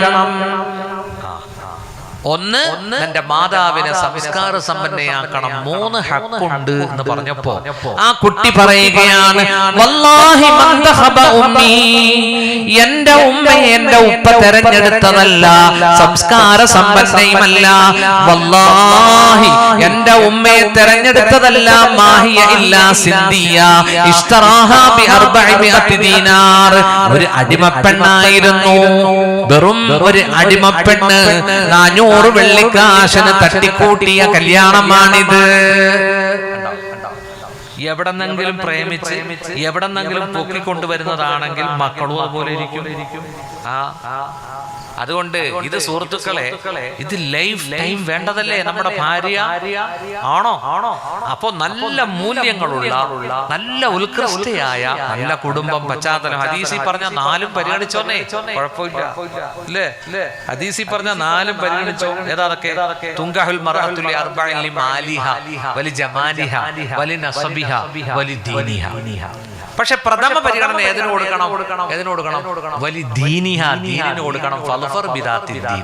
ഒന്ന് എന്റെ മാതാവിനെ സംസ്കാര സമ്പന്നയാക്കണം. 3 ഹക്കുണ്ട് എന്ന് പറഞ്ഞപ്പോ ആ കുട്ടി പറയുകയാണ് വല്ലാഹി മന്തഹബ ഉമ്മി, എന്റെ ഉമ്മയെ എന്റെ ഉപ്പ തെരഞ്ഞെടുത്തതല്ല, സംസ്കാര സമ്പന്നയുമല്ല. വല്ലാഹി എന്റെ ഉമ്മയെ തെരഞ്ഞെടുത്തതല്ല മാഹിയ ഇല്ലാ സിന്ദിയ ഇഷ്തറാഹാ ബി 400 ദീനാർ. ഒരു അടിമപ്പെണ്ണായിരുന്നു, വെറും ഒരു അടിമപ്പെണ്ണ്. 400 വെള്ളിക്കാശന് തട്ടിക്കൂട്ടിയ കല്യാണമാണിത്. എവിടെന്നെങ്കിലും പ്രേമിച്ച് എവിടെന്നെങ്കിലും പൊക്കിക്കൊണ്ടുവരുന്നതാണെങ്കിൽ മക്കളും അതുപോലെ ഇരിക്കും. അതുകൊണ്ട് ഇത് സുഹൃത്തുക്കളെ, ഇത് ലൈഫ് ടൈം വേണ്ടതല്ലേ നമ്മുടെ ഭാര്യ? ആണോ? അപ്പോ നല്ല മൂല്യങ്ങളുള്ള, നല്ല ഉത്കൃഷ്ടയായ, നല്ല കുടുംബം പശ്ചാത്തലം. ഹദീസിൽ പറഞ്ഞ 4 പരിഗണിച്ചോന്നേ, കുഴപ്പമില്ല അല്ലേ? ഹദീസിൽ പറഞ്ഞ 4 പരിഗണിച്ചോ. ഏതാതൊക്കെ? തുങ്കഹുൽ മർഅത്തുൽ അർബഇൻ ലിമാലിഹ വലി ജമാലിഹ വലി നസബിഹ വലി ദീനിഹ. പക്ഷെ പ്രഥമ പരിഗണന ഏതിന് കൊടുക്കണം? വലി ദീനിഹ, ദീനിന് കൊടുക്കണം. ഫൽഫർ ബിദാത്തി ദീൻ,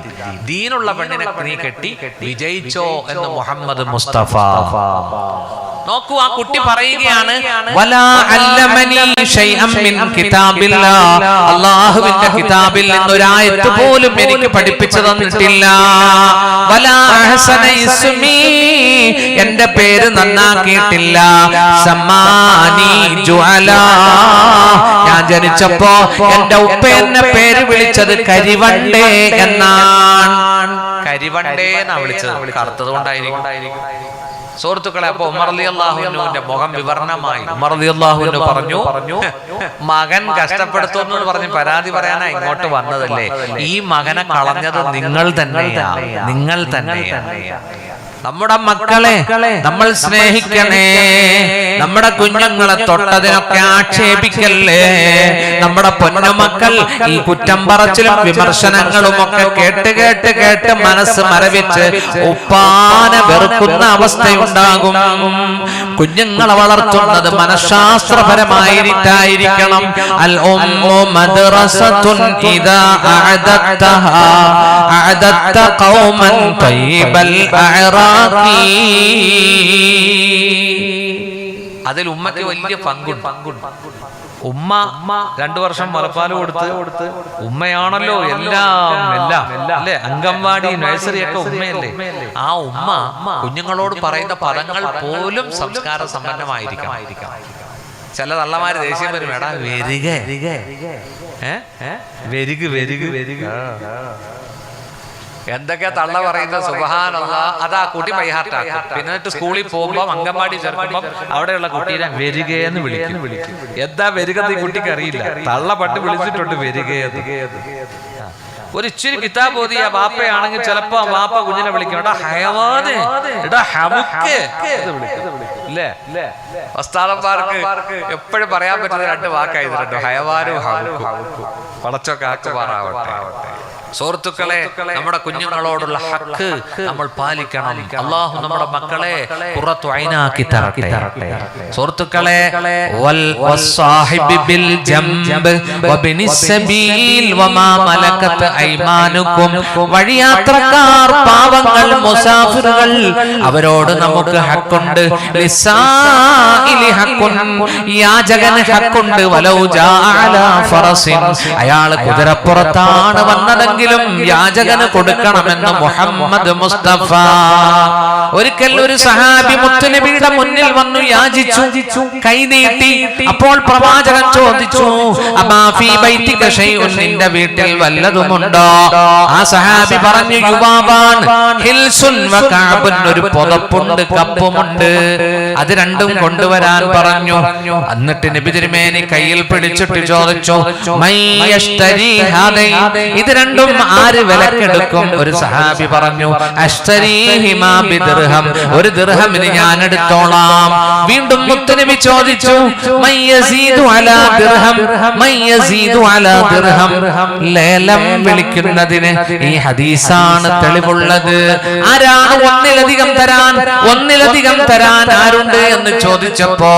ദീനുള്ള പെണ്ണിനെ നീ കെട്ടി വിജയിച്ചോ എന്ന് മുഹമ്മദ് മുസ്തഫ. നോക്കൂ, ആ കുട്ടി പറയുകയാണ് വലാ അല്ലമനി ശൈഅൻ മിൻ കിതാബില്ലാഹ്, അല്ലാഹുവിന്റെ കിതാബിൽ നിന്ന് ഒരു ആയത്ത് പോലും എനിക്ക് പഠിപ്പിച്ചു തന്നിട്ടില്ല. വലാ അഹ്സന ഇസ്മി, എന്റെ പേര് നന്നാക്കിയിട്ടില്ല. സമ്മാനി ജുഅലാ, ഞാൻ ജനിച്ചപ്പോ എന്റെ ഉപ്പ എന്നെ പേര് വിളിച്ചത് കരിവണ്ടേ എന്നാണ്. കരിവണ്ടേ എന്നാ വിളിച്ചത്, കറുത്തത് കൊണ്ടായിരിക്കും സുഹൃത്തുക്കളെ. അപ്പൊ ഉമർ റളിയല്ലാഹു അൻഹുവിന്റെ മുഖം വിവരണമായി. ഉമർ റളിയല്ലാഹു അൻഹു പറഞ്ഞു മകൻ കഷ്ടപ്പെടുത്തുന്നു എന്ന് പറഞ്ഞ് പരാതി പറയാനാ ഇങ്ങോട്ട് വന്നതല്ലേ. ഈ മകനെ കളഞ്ഞത് നിങ്ങൾ തന്നെയാണ്. നമ്മുടെ മക്കളെ നമ്മൾ സ്നേഹിക്കണേ. നമ്മുടെ കുഞ്ഞുങ്ങളെ തൊട്ടതിനൊക്കെ ആക്ഷേപിക്കല്ലേ. നമ്മുടെ പൊന്നുമക്കൾ ഈ കുറ്റം പറച്ചിലും വിമർശനങ്ങളും ഒക്കെ കേട്ട് മനസ്സ് മരവിച്ച് ഉപ്പാനെ വെറുക്കുന്ന അവസ്ഥയുണ്ടാകും. കുഞ്ഞുങ്ങളെ വളർത്തുന്നത് മനഃശാസ്ത്രപരമായിരിക്കണം. അൽ ഉമ്മു മദ്റസത്തുൻ ഇദാ അഅദത്തഹാ അഅദത്ത ഖൗമൻ തയ്യിബൽ അഅറാ. അതിൽ ഉമ്മക്ക് വലിയ പങ്കുണ്ട്. ഉമ്മ 2 വർഷം മുലപ്പാല് കൊടുത്ത് ഉമ്മയാണല്ലോ എല്ലാം അല്ലേ. അംഗൻവാടി, നഴ്സറി ഒക്കെ ഉമ്മയല്ലേ. ആ ഉമ്മ കുഞ്ഞുങ്ങളോട് പറയുന്ന പദങ്ങൾ പോലും സംസ്കാര സമ്പന്നമായിരിക്കണം. ചില തള്ളമാര് ദേഷ്യം വരും, എടാ വെരുക എന്തൊക്കെ തള്ള പറയുന്നത്, സുബ്ഹാനല്ലാഹ്. അതാ കുട്ടി ബൈഹാർട്ടാക്കും. പിന്നെ സ്കൂളിൽ പോകുമ്പോൾ അംഗൻവാടി ചേർക്കുമ്പോൾ അവിടെയുള്ള കുട്ടീനെ വെരുകയെന്ന് വിളിക്കും. എന്താ വെരുകെന്ന് ഈ കുട്ടിക്ക് അറിയില്ല. തള്ള പണ്ട് വിളിച്ചിട്ടുണ്ട് വെരുകയെന്ന്. ഒരു ഇച്ചിരി കിതാബ് ഓതിയ വാപ്പയാണെങ്കിൽ ചിലപ്പോ വാപ്പ കുഞ്ഞിനെ വിളിക്കും, എടാ ഹയവാന്, എടാ ഹമുക്ക് ഇല്ലേ. വസ്താദന്മാർക്ക് എപ്പോഴും പറയാൻ പറ്റുന്ന 2 വാക്കായിരുന്നു, ഹയവാനും ഹമുക്കും. പടച്ചൊക്കെ ആക്കുമാറാവട്ടെ. സുഹൃത്തുക്കളെ, നമ്മുടെ കുഞ്ഞുങ്ങളോടുള്ള ഹക്ക് നമ്മൾ പാലിക്കണം. അല്ലാഹു നമ്മുടെ മക്കളെ ഖുറത്തു ഐനാക്കി തരട്ടെ. സുഹൃത്തുക്കളെ, വൽ വസ്സാഹിബി ബിൽ ജംബ് വബിനിസ് സബീൽ വമാ മലകത് ഐമാനുക്കും. വഴിയാത്രക്കാർ, പാവങ്ങൾ, മുസാഫിറുകൾ, അവരോട് നമുക്ക് ഹക്കുണ്ട്. ലിസാഇലി ഹക്കുൻ, യാചകന് ഹക്കുണ്ട്. വലൗ ജാഅ അലാ ഫറസിൻ, അയാൾ കുതിരപ്പുറത്താണ് വന്നതെങ്കിൽ കളറെങ്കിലും യാചകന് കൊടുക്കണമെന്ന് മുഹമ്മദ് മുസ്തഫ. ഒരിക്കൽ ഒരു സഹാബി മുത്തുനബിയുടെ മുന്നിൽ വന്നു യാചിച്ചു, കൈനീട്ടി. അപ്പോൾ പ്രവാചകൻ ചോദിച്ചു, അമാ ഫീ ബൈതിക ശൈഉൻ, നിന്റെ വീട്ടിൽ വല്ലതുമുണ്ടോ? ആ സഹാബി പറഞ്ഞു, യുവാവാണ്, ഹിൽസുൻ വ കഅബുൻ, ഒരു പുതപ്പുണ്ട്, കപ്പുമുണ്ട്, അത് രണ്ടും കൊണ്ടുവരാൻ പറഞ്ഞു. എന്നിട്ട് നബി തിരുമേനി കയ്യിൽ പിടിച്ചിട്ട് ചോദിച്ചു, മയ്യശ്തരി ഹാദൈൻ, ഇത് രണ്ടും ആര് വിലക്കെടുക്കും? ഒരു സഹാബി പറഞ്ഞു, അശ്തരീഹിമാ ബിദിർഹം, ഒരു ദിർഹമിന് ഞാൻ എടുത്തോളാം. വീണ്ടും മുത്തുനബി ചോദിച്ചു, മയ്യസീദു അലാ ദിർഹം, മയ്യസീദു അലാ ദിർഹം. ലേലം വിളിക്കുന്നതിന് ഈ ഹദീസാണ് തെളിവുള്ളത്. ആരാണ് ഒന്നിലധികം തരാൻ ആരുണ്ട് എന്ന് ചോദിച്ചപ്പോ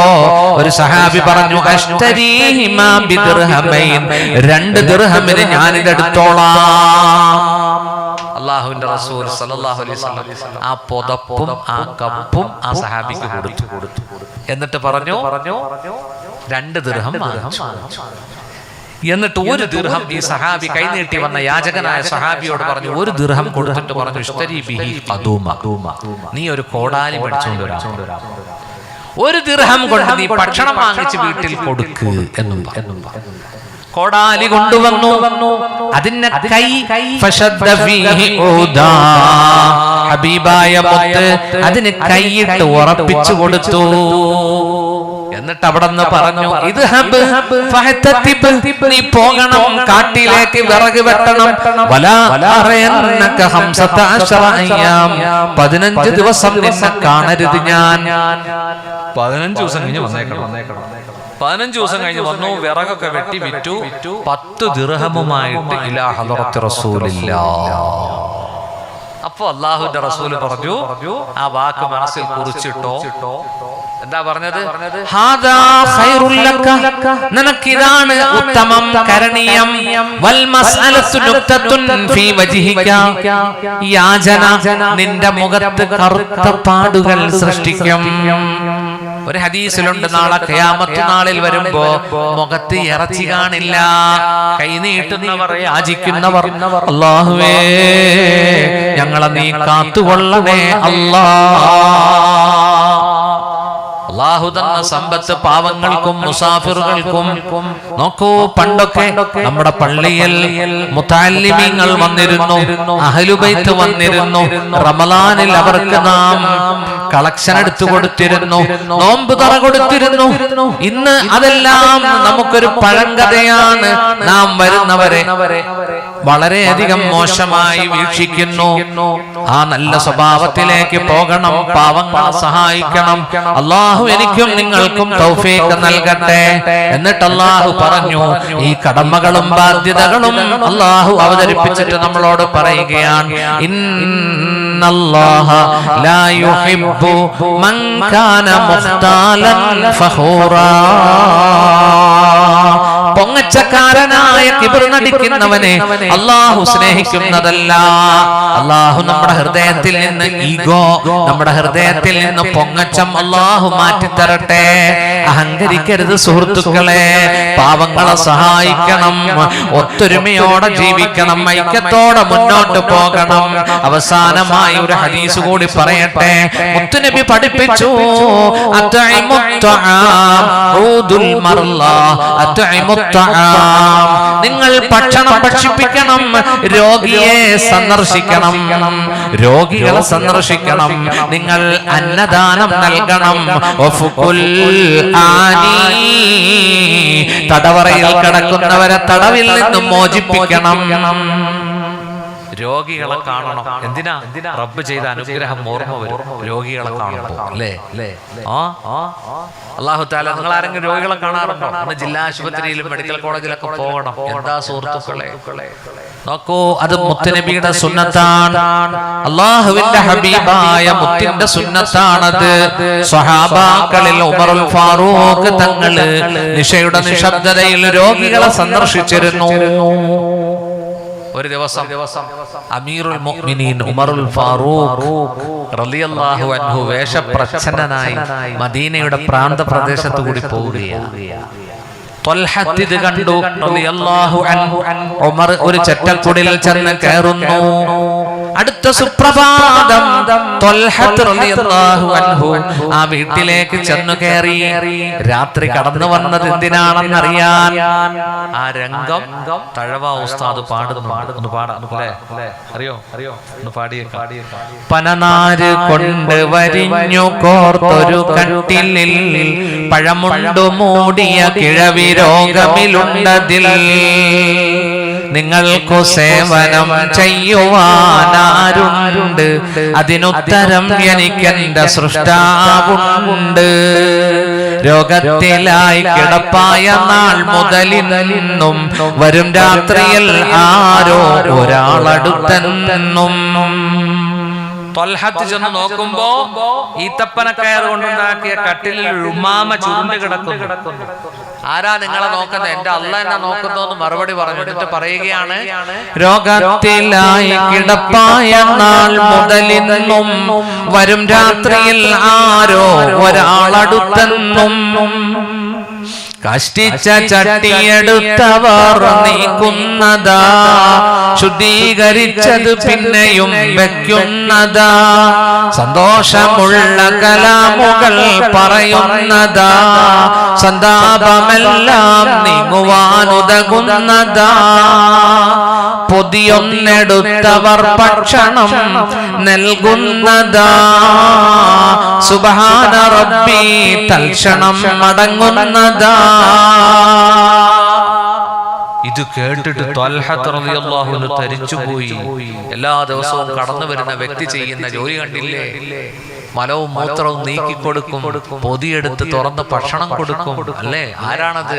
ഒരു സഹാബി പറഞ്ഞു, അശ്തരീഹിമാ ബിദിർഹമൈൻ, 2 ദിർഹമിന് ഞാൻ ഇതെടുത്തോളാം. അല്ലാഹുവിന്റെ റസൂൽ സല്ലല്ലാഹു അലൈഹി വസല്ലം ആ പുതപ്പും ആ കപ്പും ആ സഹാബിക്ക് കൊടുത്തു. എന്നിട്ട് പറഞ്ഞു 2 ദിർഹം വാങ്ങിച്ചു. എന്നിട്ട് 1 ദിർഹം ഈ സഹാബി കൈനീട്ടി വന്ന യാചകനായ സഹാബിയോട് പറഞ്ഞു, 1 ദിർഹം കൊടുത്തിട്ട് പറഞ്ഞു, ഇഷ്തരി ബിഹി ഖദൂമ, നീ ഒരു കോടാലി മേടിച്ചുകൊണ്ട് വരാം, 1 ദിർഹം കൊണ്ട് നീ ഭക്ഷണം വാങ്ങിച്ച് വീട്ടിൽ കൊടുക്ക് എന്നും പറഞ്ഞു. കോടാലി കൊണ്ടുവന്നു. അതിന്റെ കൈ ഹബീബായ മുത്ത് അതിന് കൈയിട്ട് ഉറപ്പിച്ചു കൊടുത്തു. എന്നിട്ട് അവിടെ നിന്ന് പറഞ്ഞു, നീ പോകണം, കാട്ടിലേക്ക് വിറക് വെട്ടണം. 15 ദിവസം നിന്നെ കാണരുത് ഞാൻ. 15 ദിവസം കഴിഞ്ഞ് വന്നേക്കണം. 15 ദിവസം കഴിഞ്ഞ് വന്നു, വിറകൊക്കെ വെട്ടി വിറ്റു. 10 ദിർഹമുമായിട്ട് ഇലാ ഹദറത്തി റസൂലില്ലാഹ്. അപ്പൊ അല്ലാഹുവിന്റെ റസൂല് പറഞ്ഞു, ആ വാക്ക് മനസ്സിൽ കുറിച്ചിട്ടോ. എന്താ പറഞ്ഞത്? ഹാദാ ഖൈറുൽ ലക, നിനക്കിതാണ് ഉത്തമം, കരണീയം. വൽ മസ്അലത്തു നുക്തത്തുൻ ഫീ വജ്ഹിക, യാചന നിന്റെ മുഖത്ത് കറുത്ത പാടുകൾ സൃഷ്ടിക്കും. ഒരു ഹദീസിലുണ്ട്, നാളെ ഖിയാമത്ത് നാളിൽ വരുമ്പോ മുഖത്ത് ഇറച്ചി കാണില്ല. കൈനീട്ടുന്നവർ, യാചിക്കുന്നവർ, അല്ലാഹുവേ ഞങ്ങളെ നീ കാത്തുകൊള്ളണേ അല്ലാഹ്. അല്ലാഹു തന്ന സമ്പത്ത് പാവങ്ങൾക്കും മുസാഫിറുകൾക്കും. നോക്കൂ, പണ്ടൊക്കെ നമ്മുടെ പള്ളിയിൽ മുതഅല്ലിമീങ്ങൾ വന്നിരുന്നു, അഹ്ലുബൈത്ത് വന്നിരുന്നു. റമളാനിൽ അവർക്ക് നാം കളക്ഷൻ എടുത്തു കൊടുത്തിരുന്നു, നോമ്പ് തുറ കൊടുത്തിരുന്നു. ഇന്ന് അതെല്ലാം നമുക്കൊരു പഴങ്കഥയാണ്. നാം വരുന്നവരെ വളരെയധികം മോശമായി വീക്ഷിക്കുന്നു. ആ നല്ല സ്വഭാവത്തിലേക്ക് പോകണം, പാവങ്ങളെ സഹായിക്കണം. അല്ലാഹു എനിക്കും നിങ്ങൾക്കും തൗഫീഖ് നൽകട്ടെ. എന്നിട്ട് അല്ലാഹു പറഞ്ഞു, ഈ കടമകളും ബാധ്യതകളും അല്ലാഹു അവതരിപ്പിച്ചിട്ട് നമ്മളോട് പറയുകയാണ്, ഇന്നല്ലാഹ ലാ യുഹിബ്ബു മൻ കാന മുഖ്താലൻ ഫഖൂറാ. പൊങ്ങച്ചക്കാരനായ കിബ്ർ നടിക്കുന്നവനെ അല്ലാഹു സ്നേഹിക്കുന്നതല്ല. അല്ലാഹു നമ്മുടെ ഹൃദയത്തിൽ നിന്ന് ഈഗോ, നമ്മുടെ ഹൃദയത്തിൽ നിന്ന് പൊങ്ങച്ചം അല്ലാഹു മാറ്റിത്തരട്ടെ. അഹങ്കരിക്കരുത് സുഹൃത്തുക്കളെ. പാവങ്ങളെ സഹായിക്കണം, ഒത്തൊരുമയോടെ ജീവിക്കണം, ഐക്യത്തോടെ മുന്നോട്ട് പോകണം. അവസാനമായി ഒരു ഹദീസ് കൂടി പറയട്ടെ. മുത്തുനബി പഠിപ്പിച്ചു, നിങ്ങൾ ഭക്ഷണം ഭക്ഷിപ്പിക്കണം, രോഗിയെ സന്ദർശിക്കണം, രോഗികളെ സന്ദർശിക്കണം, നിങ്ങൾ അന്നദാനം നൽകണം. തടവറയിൽ കിടക്കുന്നവരെ തടവിൽ നിന്നും മോചിപ്പിക്കണം. രോഗികളെ കാണണം. എന്തിനാ? റബ്ബ് ചെയ്ത അനുഗ്രഹം ഓർമ്മ വരും രോഗികളെ കാണുമ്പോൾ, അല്ലേ? അല്ലാഹു തആല, നിങ്ങൾ ആരെങ്കിലും രോഗികളെ കാണാറുണ്ടോ? നമ്മൾ ജില്ലാ ആശുപത്രിയിലും മെഡിക്കൽ കോളേജിലൊക്കെ പോകണം. എന്താ സുഹൃത്തുക്കളെ, നോക്കൂ, അത് മുത്തുനബിയുടെ സുന്നത്താണ്. അല്ലാഹുവിന്റെ ഹബീബായ മുത്തിന്റെ സുന്നത്താണത്. സ്വഹാബാക്കളിൽ ഉമറുൽ ഫാറൂഖ് തങ്ങള് നിശയുടെ നിശബ്ദതയിൽ രോഗികളെ സന്ദർശിച്ചിരുന്നു. ഒരു ദിവസം അമീറുൽ മുഅ്മിനീൻ ഉമറുൽ ഫാറൂഖ് റളിയല്ലാഹു അൻഹു വേഷപ്രച്ഛന്നനായി മദീനയുടെ പ്രാന്തപ്രദേശത്തു കൂടി പോവുകയാണ്. ത്വൽഹത്ത് ഇത് കണ്ടു റളിയല്ലാഹു അൻഹു. ഉമർ ഒരു ചെറ്റക്കുടിൽ ചെന്ന് കയറുന്നു. അടുത്ത സുപ്രഭാതം ത്വൽഹത്ത് റളിയല്ലാഹു അൻഹു ആ വീട്ടിലേക്ക് ചെന്നു കയറി. രാത്രി കടന്നു വന്നത് എന്തിനാണെന്നറിയാൻ ആ രംഗം തഴവ ഉസ്താദ് പാടുന്നുണ്ട്. ഒന്ന് പാടാം അല്ലേ? അറിയോ? ഒന്ന് പാടിയേക്കാം. പനനാര് കൊണ്ട് വരിഞ്ഞു കോർത്തൊരു കട്ടിലിൽ പഴമുണ്ടു മൂടിയ കിഴവി രോഗമിലുണ്ടതിൽ നിങ്ങൾക്കു സേവനം ചെയ്യുവാനാരുണ്ട് അതിനുത്തരം എനിക്കെന്റെ സൃഷ്ടാവുണ്ട് രോഗത്തിലായി കിടപ്പായ നാൾ മുതലിന്നും വരും രാത്രിയിൽ ആരോ ഒരാളടുത്തെന്നും ത്വൽഹത്ത് ചെന്ന് നോക്കുമ്പോ ഈത്തപ്പനക്കയർ കൊണ്ടുണ്ടാക്കിയ കട്ടിലിൽ ഉമ്മാമ ചുരുണ്ട് കിടക്കുന്നു. ആരാ നിങ്ങളെ നോക്കുന്നത്? എന്റെ അള്ളാഹ് എന്നെ നോക്കുന്നു എന്ന് മറുപടി പറഞ്ഞിട്ട് പറയുകയാണ്, രോഗത്തിലായി കിടപ്പായ നാൾ മുതലിന്നും വരും രാത്രിയിൽ ആരോ ഒരാളടുത്തെന്നും കഷ്ടിച്ച ചട്ടിയെടുത്തവർ നീക്കുന്നതാ ശുദ്ധീകരിച്ചത് പിന്നെയും വെക്കുന്നതാ സന്തോഷമുള്ള കലാമുകൾ പറയുന്നതാ സന്താപമെല്ലാം നീങ്ങുവാനുതകുന്നതാ പൊതിയൊന്നെടുത്തവർ ഭക്ഷണം നൽകുന്നതാ സുബ്ഹാന റബ്ബി തൽക്ഷണം മടങ്ങുന്നതാ. ഇത് കേട്ടിട്ട് ത്വൽഹത്ത് റളിയല്ലാഹു അൻഹു തരിച്ചുപോയി. എല്ലാ ദിവസവും കടന്നു വരുന്ന വ്യക്തി ചെയ്യുന്ന ജോലി കണ്ടില്ലേ? മലവും മൂത്രവും നീക്കിക്കൊടുക്കും, പൊതിയെടുത്ത് തുറന്ന് ഭക്ഷണം കൊടുക്കും അല്ലേ? ആരാണത്?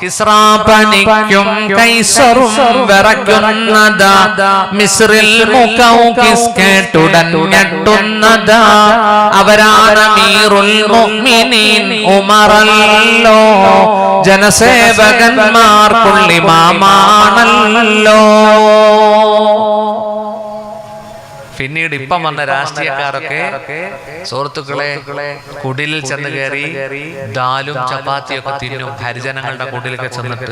കിസ്റാപനിക്കും കൈസറും വിറയ്ക്കുന്നതാ മിസ്രിൽ മുഖൗഖിസ് കേട്ടുടൻ ഞെട്ടുന്നതാ അവരാണ് അമീറുൽ മുഅ്മിനീൻ ഉമറല്ലോ ജനസേവകന്മാർക്കുള്ളിമാമാണല്ലോ. പിന്നീട് ഇപ്പം വന്ന രാഷ്ട്രീയക്കാരൊക്കെ സുഹൃത്തുക്കളെ കുടിലിൽ ചെന്ന് കയറി ദാലും ചപ്പാത്തിയൊക്കെ തിന്നും. ഹരിജനങ്ങളുടെ കുടിലൊക്കെ ചെന്നിട്ട്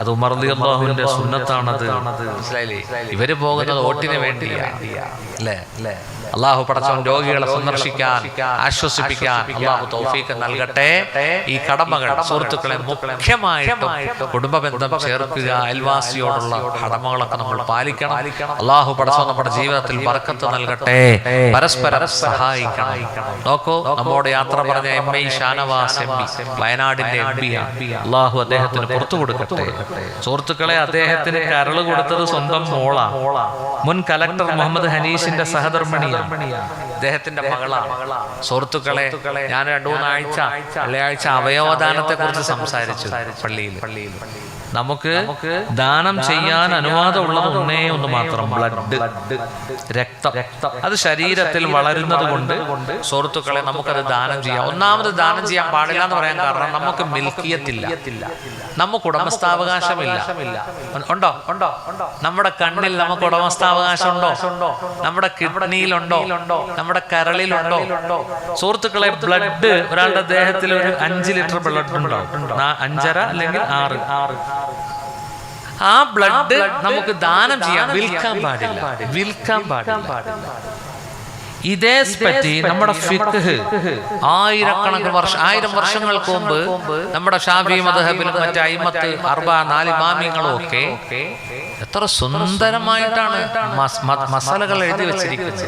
അത് ഉമർ റളിയല്ലാഹുവിന്റെ സുന്നത്താണത്. മനസ്സിലായില്ലേ? ഇവര് പോകുന്നത് വോട്ടിന് വേണ്ടിയാ അല്ലേ? അള്ളാഹു പടച്ചവൻ രോഗികളെ സന്ദർശിക്കാൻ ആശ്വസിപ്പിക്കാൻ അള്ളാഹു തൗഫീഖ് നൽകട്ടെ. ഈ കടമകൾ സുഹൃത്തുക്കളെ മുഖ്യമായിട്ടും കുടുംബ ബന്ധം ചേർക്കുക, അയൽവാസിയോടുള്ള കടമകളൊക്കെ നമ്മൾ പാലിക്കണം. അള്ളാഹു പടച്ചവൻ നമ്മുടെ ജീവിതത്തിൽ ബർക്കത്ത് നൽകട്ടെ. പരസ്പരം സഹായിക്കണം. നോക്കൂ, നമ്മോട് യാത്ര പറഞ്ഞ MI ഷാനവാസ് MP വയനാടിന്റെ MP അള്ളാഹു അദ്ദേഹത്തിന് പുറത്തു കൊടുക്കട്ടെ. സുഹൃത്തുക്കളെ, അദ്ദേഹത്തിന് കരള് കൊടുത്തത് സ്വന്തം മോളാ. മുൻ കലക്ടർ മുഹമ്മദ് ഹനീഷിന്റെ സഹധർമ്മിണിയാണ്, അദ്ദേഹത്തിന്റെ മകളാണ്. സുഹൃത്തുക്കളെ, ഞാൻ 2-3 ആഴ്ച വെള്ളിയാഴ്ച അവയവദാനത്തെ കുറിച്ച് സംസാരിച്ചു പള്ളിയിൽ. നമുക്ക് ദാനം ചെയ്യാൻ അനുവാദമുള്ളത് ഒന്നേ ഒന്ന് മാത്രം, ബ്ലഡ്, രക്തം. അത് ശരീരത്തിൽ വളരുന്നത് കൊണ്ട് സുഹൃത്തുക്കളെ നമുക്കത് ദാനം ചെയ്യാം. ഒന്നാമത് ദാനം ചെയ്യാൻ പാടില്ല എന്ന് പറയാൻ കാരണം നമുക്ക് മിൽക്കിയത്തില്ല, നമുക്ക് ഉടമസ്ഥാവകാശമില്ല. ഉണ്ടോ? നമ്മുടെ കണ്ണിൽ നമുക്ക് ഉടമസ്ഥാവകാശം ഉണ്ടോ? നമ്മുടെ കിഡ്നിയിലുണ്ടോ? നമ്മുടെ കരളിലുണ്ടോ? സുഹൃത്തുക്കളെ, ബ്ലഡ് ഒരാളുടെ ദേഹത്തിൽ ഒരു 5 ലിറ്റർ ബ്ലഡ് ഉണ്ടാവും, 5.5 അല്ലെങ്കിൽ 6. ആ ബ്ലഡ് നമുക്ക് ദാനം ചെയ്യാം, വിൽക്കാൻ പാടില്ല. ഇതേ പറ്റി നമ്മുടെ ഫിഖ് 1000 വർഷങ്ങൾക്ക് മുമ്പ് നമ്മുടെ ഷാഫി മദ്ഹബിലും മറ്റ് അയിമത്ത് 4 ഇമാമിങ്ങളും ഒക്കെ എത്ര സുന്ദരമായിട്ടാണ് മസലകൾ എഴുതി വെച്ചിരിക്കുന്നത്.